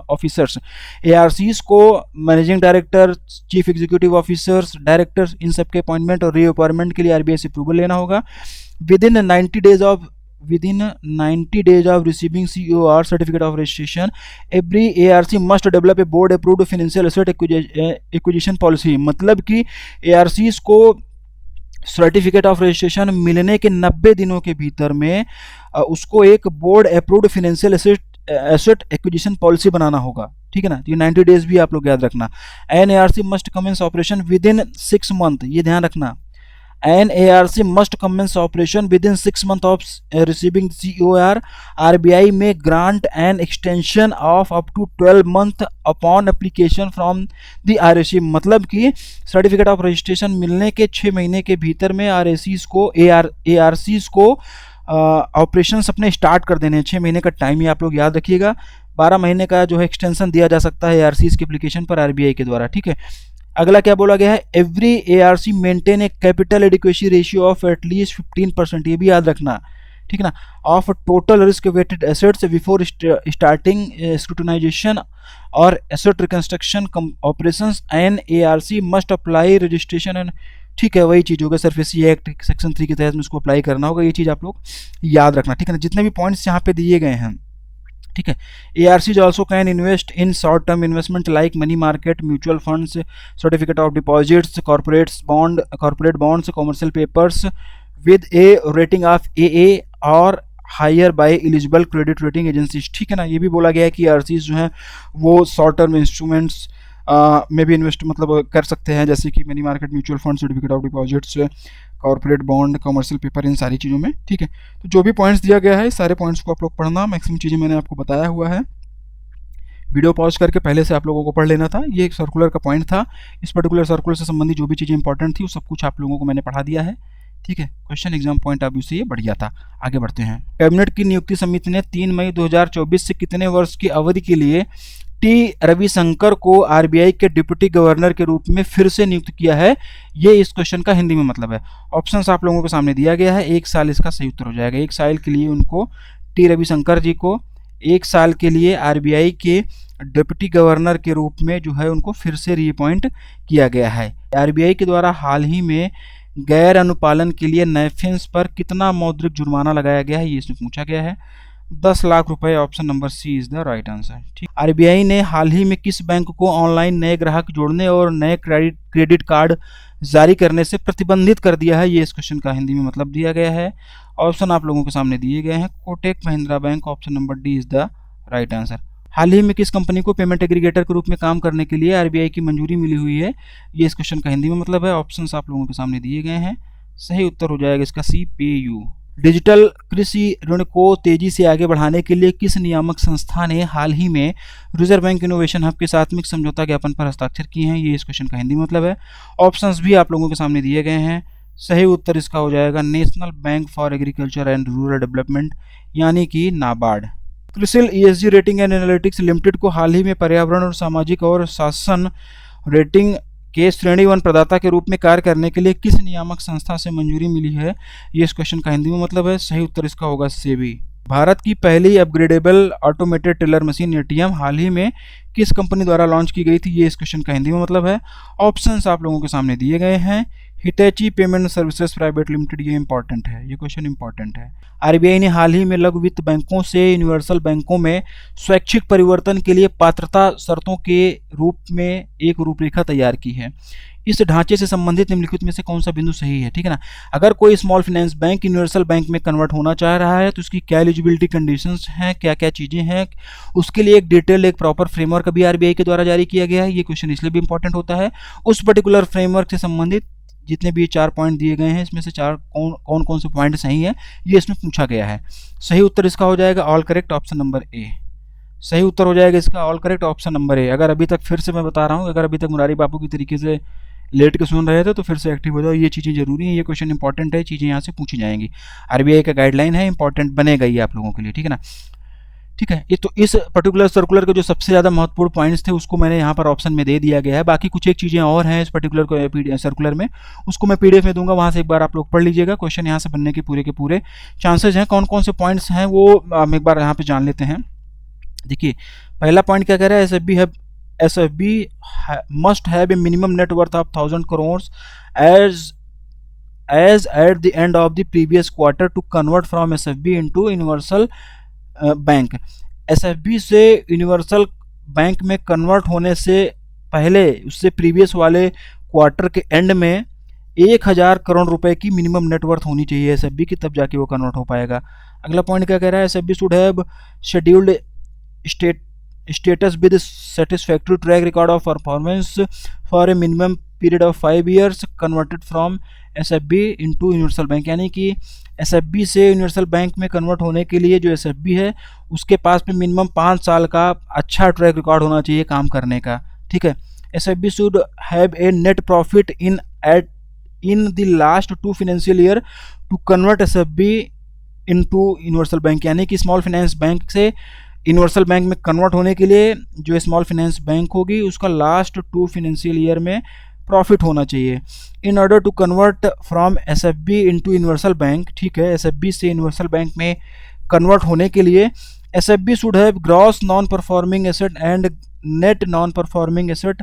officers। ARCs को managing director, chief executive officers, directors, इन सब के अपॉइंटमेंट और रीअपॉइंटमेंट के लिए आरबीआई से अप्रूवल लेना होगा। within 90 days of receiving COR certificate of registration every ARC must develop a board approved financial asset acquisition policy। मतलब कि ARCs को सर्टिफिकेट ऑफ रजिस्ट्रेशन मिलने के 90 दिनों के भीतर में उसको एक board approved financial asset acquisition policy बनाना होगा, ठीक है ना। ये 90 डेज भी आप लोग याद रखना। An ARC must commence operation within 6 month, ये ध्यान रखना। An ARC must commence operation within 6 month of receiving COR। RBI में grant and extension of up to 12 month upon application from the RSC। मतलब कि सर्टिफिकेट ऑफ रजिस्ट्रेशन मिलने के 6 महीने के भीतर में RSCs को ARCs को ऑपरेशंस अपने स्टार्ट कर देने हैं। 6 महीने का टाइम ही आप लोग याद रखिएगा। 12 महीने का जो है एक्सटेंशन दिया जा सकता है ARCs की एप्लीकेशन पर RBI के द्वारा, ठीक है। अगला क्या बोला गया है, every ARC maintain a capital adequacy ratio of at least 15%, ये भी याद रखना, ठीक है ना, of total risk weighted assets before starting scrutinization और asset reconstruction operations. And ARC must apply registration and, ठीक है, वही चीज़ होगा, सरफेसी एक्ट सेक्शन 3 के तहत में इसको अप्लाई करना होगा। ये चीज़ आप लोग याद रखना, ठीक है ना। जितने भी पॉइंट्स यहाँ पे दिए गए हैं, ठीक है। ARCs also can invest in short term investment like money market, mutual funds, certificate of deposits, corporate bonds, commercial papers with a rating of AA और higher by eligible credit rating agencies, ठीक है ना। ये भी बोला गया है कि ARCs जो हैं वो शॉर्ट टर्म इंस्ट्रूमेंट्स में भी इन्वेस्ट मतलब कर सकते हैं, जैसे कि money market, mutual fund, certificate of deposits, corporate bond, commercial paper, इन सारी चीज़ों में, ठीक है। तो जो भी पॉइंट्स दिया गया है, सारे पॉइंट्स को आप लोग पढ़ना, मैक्सिमम चीज़ें मैंने आपको बताया हुआ है। वीडियो पॉज करके पहले से आप लोगों को पढ़ लेना था। ये एक सर्कुलर का पॉइंट था, इस पर्टिकुलर सर्कुलर से संबंधित जो भी चीज़ें इंपॉर्टेंट थी वो सब कुछ आप लोगों को मैंने पढ़ा दिया है, ठीक है। Question exam point of view से ये बढ़िया था। आगे बढ़ते हैं। कैबिनेट की नियुक्ति समिति ने 3 मई 2024 से कितने वर्ष की अवधि के लिए टी रविशंकर को RBI के डिप्टी गवर्नर के रूप में फिर से नियुक्त किया है? ये इस क्वेश्चन का हिंदी में मतलब है। ऑप्शंस आप लोगों के सामने दिया गया है। 1 साल इसका सही उत्तर हो जाएगा। 1 साल के लिए उनको, टी रविशंकर जी को 1 साल के लिए RBI के डिप्टी गवर्नर के रूप में जो है उनको फिर से रीअपॉइंट किया गया है। RBI के द्वारा हाल ही में गैर अनुपालन के लिए नैफिन्स पर कितना मौद्रिक जुर्माना लगाया गया है, ये इसमें पूछा गया है। 10 लाख रुपए। Option number C is the right answer, ठीक। RBI ने हाल ही में किस बैंक को ऑनलाइन नए ग्राहक जोड़ने और नए क्रेडिट कार्ड जारी करने से प्रतिबंधित कर दिया है? ये इस क्वेश्चन का हिंदी में मतलब दिया गया है। ऑप्शन आप लोगों के सामने दिए गए हैं। Kotak Mahindra Bank. Option number D is the right answer. हाल ही में किस कंपनी को पेमेंट एग्रीगेटर के रूप में काम करने के लिए RBI की मंजूरी मिली हुई है? ये इस क्वेश्चन का हिंदी में मतलब है। ऑप्शंस आप लोगों के सामने दिए गए हैं। सही उत्तर हो जाएगा इसका CPU। डिजिटल कृषि ऋण को तेजी से आगे बढ़ाने के लिए किस नियामक संस्था ने हाल ही में रिजर्व बैंक इनोवेशन हब के साथ में समझौता ज्ञापन पर हस्ताक्षर किए हैं? ये इस क्वेश्चन का हिंदी मतलब है। ऑप्शंस भी आप लोगों के सामने दिए गए हैं। सही उत्तर इसका हो जाएगा national bank for agriculture and rural development, यानी कि NABARD. CRISIL ESG rating and analytics limited को हाल ही में पर्यावरण और सामाजिक और शासन रेटिंग के श्रेणी 1 प्रदाता के रूप में कार्य करने के लिए किस नियामक संस्था से मंजूरी मिली है? ये इस क्वेश्चन का हिंदी में मतलब है। सही उत्तर इसका होगा सेबी। भारत की पहली upgradable automated teller machine ATM हाल ही में किस कंपनी द्वारा लॉन्च की गई थी? ये इस क्वेश्चन का हिंदी में मतलब है। ऑप्शंस आप लोगों के सामने दिए गए हैं। हिटैची पेमेंट सर्विसेज प्राइवेट लिमिटेड। ये इंपॉर्टेंट है, ये क्वेश्चन इंपॉर्टेंट है। RBI ने हाल ही में लघु वित्त बैंकों से यूनिवर्सल बैंकों में स्वैच्छिक परिवर्तन के लिए पात्रता शर्तों के रूप में एक रूपरेखा तैयार की है। इस ढांचे से संबंधित निम्नलिखित में से कौन सा बिंदु सही है, ठीक है ना। अगर कोई small finance bank universal bank में कन्वर्ट होना चाह रहा है तो उसकी क्या एलिजिबिलिटी कंडीशंस हैं, क्या क्या चीज़ें हैं, उसके लिए एक डिटेल, एक प्रॉपर फ्रेमवर्क भी RBI के द्वारा जारी किया गया है। ये क्वेश्चन इसलिए भी इंपॉर्टेंट होता है। उस पर्टिकुलर फ्रेमवर्क से संबंधित जितने भी 4 पॉइंट दिए गए हैं, इसमें से 4 कौन से पॉइंट सही है, ये इसमें पूछा गया है। सही उत्तर इसका हो जाएगा ऑल करेक्ट, ऑप्शन नंबर ए। सही उत्तर हो जाएगा इसका ऑल करेक्ट, ऑप्शन नंबर ए। अगर अभी तक, फिर से मैं बता रहा हूँ, अगर अभी तक मुरारी बापू की तरीके से लेट के सुन रहे थे तो फिर से एक्टिव हो जाओ। ये चीज़ें जरूरी हैं, ये क्वेश्चन इंपॉर्टेंट है, चीज़ें यहाँ से पूछी जाएंगी। RBI का गाइडलाइन है, इंपॉर्टेंट बनेगा ये आप लोगों के लिए, ठीक है ना। ठीक है, ये तो इस पर्टिकुलर सर्कुलर के जो सबसे ज़्यादा महत्वपूर्ण पॉइंट्स थे उसको मैंने यहाँ पर ऑप्शन में दे दिया गया है। बाकी कुछ एक चीज़ें और हैं इस पर्टिकुलर सर्कुलर में, उसको मैं PDF में दूंगा, वहाँ से एक बार आप लोग पढ़ लीजिएगा। क्वेश्चन यहाँ से बनने के पूरे चांसेस हैं। कौन कौन से पॉइंट्स हैं वो हम एक बार यहाँ पे जान लेते हैं। देखिए, पहला पॉइंट क्या कह रहा है, SFB must have a minimum net worth of 1000 crores as at the end of the previous quarter to convert from SFB into universal bank. SFB से यूनिवर्सल बैंक में कन्वर्ट होने से पहले, उससे प्रीवियस वाले क्वार्टर के एंड में 1000 करोड़ रुपए की मिनिमम नेटवर्थ होनी चाहिए SFB की, तब जाके वो कन्वर्ट हो पाएगा। अगला पॉइंट क्या कह रहा है, SFB should have scheduled status with satisfactory track record of performance for a minimum period of 5 years converted from SFB into universal bank. यानी कि SFB से यूनिवर्सल बैंक में कन्वर्ट होने के लिए जो SFB है उसके पास में मिनिमम 5 साल का अच्छा ट्रैक रिकॉर्ड होना चाहिए काम करने का, ठीक है। SFB should have a net profit in the last 2 financial year to convert SFB into universal bank. यानी कि स्मॉल फाइनेंस बैंक से यूनिवर्सल बैंक में कन्वर्ट होने के लिए जो स्मॉल फाइनेंस बैंक होगी उसका लास्ट 2 फाइनेंशियल ईयर में प्रॉफिट होना चाहिए। In order to convert from SFB into universal bank, ठीक है, SFB से यूनिवर्सल बैंक में कन्वर्ट होने के लिए SFB should have gross non performing asset and net non performing asset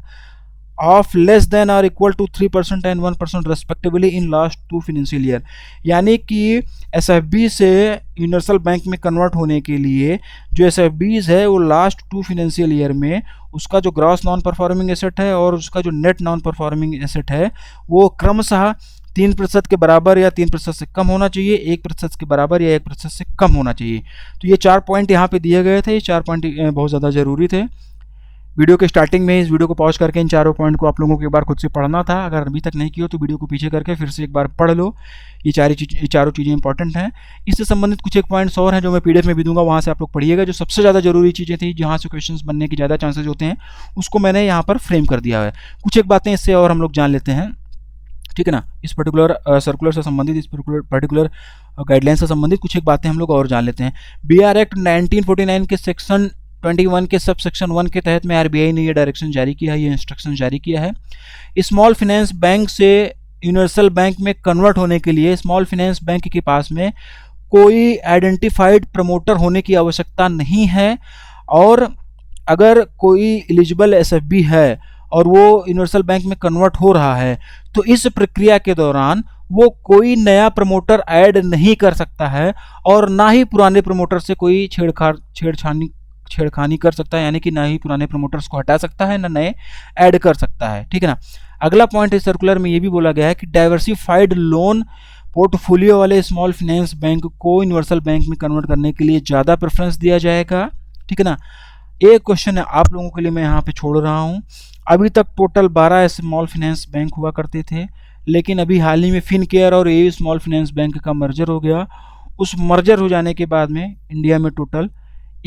of less than or equal to 3% and 1% respectively in last 2 financial year. यानी कि एसएफबी से यूनिवर्सल बैंक में कन्वर्ट होने के लिए जो एसएफबीज है वो लास्ट 2 फाइनेंशियल ईयर में उसका जो ग्रॉस नॉन परफॉर्मिंग एसेट है और उसका जो नेट नॉन परफॉर्मिंग एसेट है वो क्रमशः 3% के बराबर या 3% से कम होना चाहिए, 1% के बराबर या 1% से कम होना चाहिए। तो ये 4 पॉइंट यहाँ पे दिए गए थे। ये 4 पॉइंट बहुत ज़्यादा ज़रूरी थे। वीडियो के स्टार्टिंग में इस वीडियो को पॉज करके इन चारों पॉइंट को आप लोगों को एक बार खुद से पढ़ना था। अगर अभी तक नहीं किया तो वीडियो को पीछे करके फिर से एक बार पढ़ लो। ये चारों चीज़ें इंपॉर्टेंट हैं। इससे संबंधित कुछ एक पॉइंट्स और हैं जो मैं पीडीएफ में भी दूंगा, वहाँ से आप लोग पढ़िएगा। जो सबसे ज़्यादा जरूरी चीज़ें थी, जहाँ से क्वेश्चंस बनने के ज़्यादा चांसेस होते हैं, उसको मैंने यहाँ पर फ्रेम कर दिया है। कुछ एक बातें इससे और हम लोग जान लेते हैं, ठीक है ना। इस पर्टिकुलर सर्कुलर से संबंधित, इस पर्टिकुलर गाइडलाइन से संबंधित कुछ एक बातें हम लोग और जान लेते हैं। बीआर एक्ट 1949 के सेक्शन 21 के सब सेक्शन 1 के तहत में आरबीआई ने ये डायरेक्शन जारी किया है, ये इंस्ट्रक्शन जारी किया है। स्मॉल फाइनेंस बैंक से यूनिवर्सल बैंक में कन्वर्ट होने के लिए स्मॉल फाइनेंस बैंक के पास में कोई आइडेंटिफाइड प्रमोटर होने की आवश्यकता नहीं है, और अगर कोई एलिजिबल एसएफबी है और वो यूनिवर्सल बैंक में कन्वर्ट हो रहा है तो इस प्रक्रिया के दौरान वो कोई नया प्रमोटर ऐड नहीं कर सकता है और ना ही पुराने प्रमोटर से कोई छेड़खानी कर सकता है, यानी कि ना ही पुराने प्रमोटर्स को हटा सकता है ना नए ऐड कर सकता है, ठीक है ना। अगला पॉइंट इस सर्कुलर में ये भी बोला गया है कि डाइवर्सिफाइड लोन पोर्टफोलियो वाले स्मॉल फाइनेंस बैंक को यूनिवर्सल बैंक में कन्वर्ट करने के लिए ज़्यादा प्रेफरेंस दिया जाएगा, ठीक है ना। एक क्वेश्चन है आप लोगों के लिए मैं यहाँ पे छोड़ रहा हूँ। अभी तक टोटल 12 स्मॉल फाइनेंस बैंक हुआ करते थे, लेकिन अभी हाल ही में फिनकेयर और एयू स्मॉल फाइनेंस बैंक का मर्जर हो गया। उस मर्जर हो जाने के बाद में इंडिया में टोटल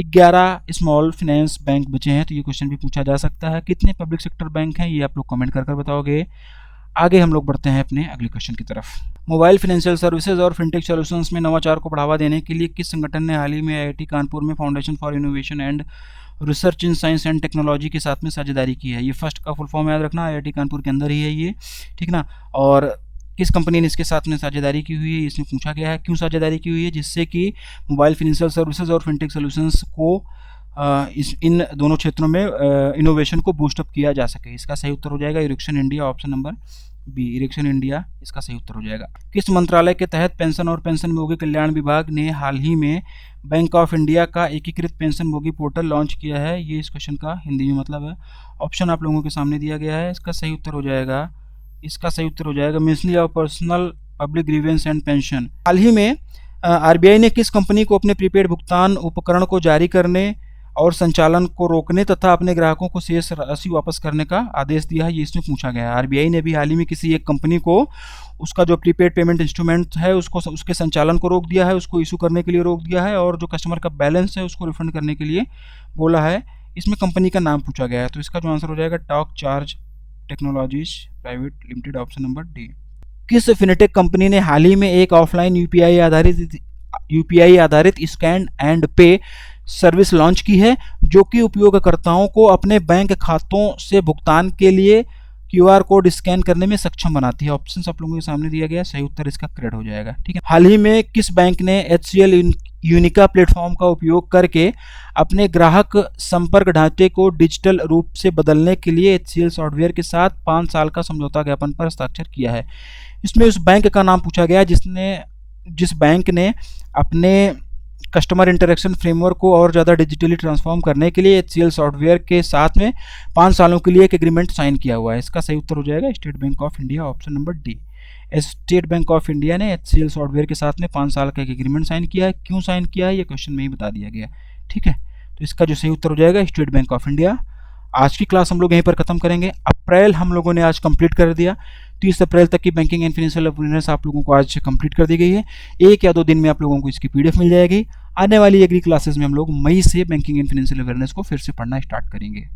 11 स्मॉल फाइनेंस बैंक बचे हैं। तो ये क्वेश्चन भी पूछा जा सकता है। कितने पब्लिक सेक्टर बैंक हैं ये आप लोग कमेंट कर बताओगे। आगे हम लोग बढ़ते हैं अपने अगले क्वेश्चन की तरफ। मोबाइल फाइनेंशियल सर्विसेज और फिनटेक सॉल्यूशंस में नवाचार को बढ़ावा देने के लिए किस संगठन ने हाल ही में आईआईटी कानपुर में foundation for innovation and research in science and technology के साथ में साझेदारी की है। ये फर्स्ट का फुल फॉर्म याद रखना, आईआईटी कानपुर के अंदर ही है ये, ठीक ना। और किस कंपनी ने इसके साथ में साझेदारी की हुई है इसमें पूछा गया है। क्यों साझेदारी की हुई है? जिससे कि मोबाइल फाइनेंशियल सर्विसेज और फिनटेक सॉल्यूशंस को इन दोनों क्षेत्रों में इनोवेशन को बूस्टअप किया जा सके। इसका सही उत्तर हो जाएगा इरेक्शन इंडिया, ऑप्शन नंबर बी, इरेक्शन इंडिया इसका सही उत्तर हो जाएगा। किस मंत्रालय के तहत पेंशन और पेंशनभोगी कल्याण विभाग ने हाल ही में बैंक ऑफ इंडिया का एकीकृत पेंशनभोगी पोर्टल लॉन्च किया है? ये इस क्वेश्चन का हिंदी में मतलब है। ऑप्शन आप लोगों के सामने दिया गया है। इसका सही उत्तर हो जाएगा, इसका सही उत्तर हो जाएगा Ministry of Personnel Public Grievances and Pension. हाल ही में आरबीआई ने किस कंपनी को अपने प्रीपेड भुगतान उपकरण को जारी करने और संचालन को रोकने तथा अपने ग्राहकों को शेष राशि वापस करने का आदेश दिया है? ये इसमें पूछा गया है। आरबीआई ने भी हाल ही में किसी एक कंपनी को उसका जो प्रीपेड पेमेंट इंस्ट्रूमेंट है उसको उसके संचालन को रोक दिया है, उसको इशू करने के लिए रोक दिया है, और जो कस्टमर का बैलेंस है उसको रिफंड करने के लिए बोला है। इसमें कंपनी का नाम पूछा गया है। तो इसका जो आंसर हो जाएगा talk charge technologies private limited, option number D. किस फिनटेक कंपनी ने हाल ही में एक ऑफलाइन यूपीआई आधारित स्कैन एंड पे सर्विस लॉन्च की है, जो कि उपयोगकर्ताओं को अपने बैंक खातों से भुगतान के लिए क्यूआर कोड स्कैन करने में सक्षम बनाती है? ऑप्शंस आप लोगों के सामने दिया गया, सही उत्तर इसका करेक्ट हो जाएगा, ठीक है। हाल ही में किस बैंक ने HCL यूनिका प्लेटफॉर्म का उपयोग करके अपने ग्राहक संपर्क ढांचे को डिजिटल रूप से बदलने के लिए HCL सॉफ्टवेयर के साथ 5 साल का समझौता ज्ञापन पर हस्ताक्षर किया है? इसमें उस बैंक का नाम पूछा गया जिस बैंक ने अपने कस्टमर इंटरेक्शन फ्रेमवर्क को और ज़्यादा डिजिटली ट्रांसफॉर्म करने के लिए HCL सॉफ्टवेयर के साथ में 5 सालों के लिए एक एग्रीमेंट साइन किया हुआ है। इसका सही उत्तर हो जाएगा state Bank of India, option number D. State Bank of India ने HCL सॉफ्टवेयर के साथ में 5 साल का एक एग्रीमेंट साइन किया है। क्यों साइन किया है ये क्वेश्चन में ही बता दिया गया, ठीक है। तो इसका जो सही उत्तर हो जाएगा स्टेट बैंक ऑफ इंडिया। आज की क्लास हम लोग यहीं पर खत्म करेंगे। अप्रैल हम लोगों ने आज कंप्लीट कर दिया। 30 अप्रैल तक की बैंकिंग एंड फाइनेंशियल अवेयरनेस आप लोगों को आज कंप्लीट कर दी गई है। 1 या 2 दिन में आप लोगों को इसकी पीडीएफ मिल जाएगी। आने वाली अगली क्लासेस में हम लोग मई से बैंकिंग एंड फाइनेंशियल अवेयरनेस को फिर से पढ़ना स्टार्ट करेंगे।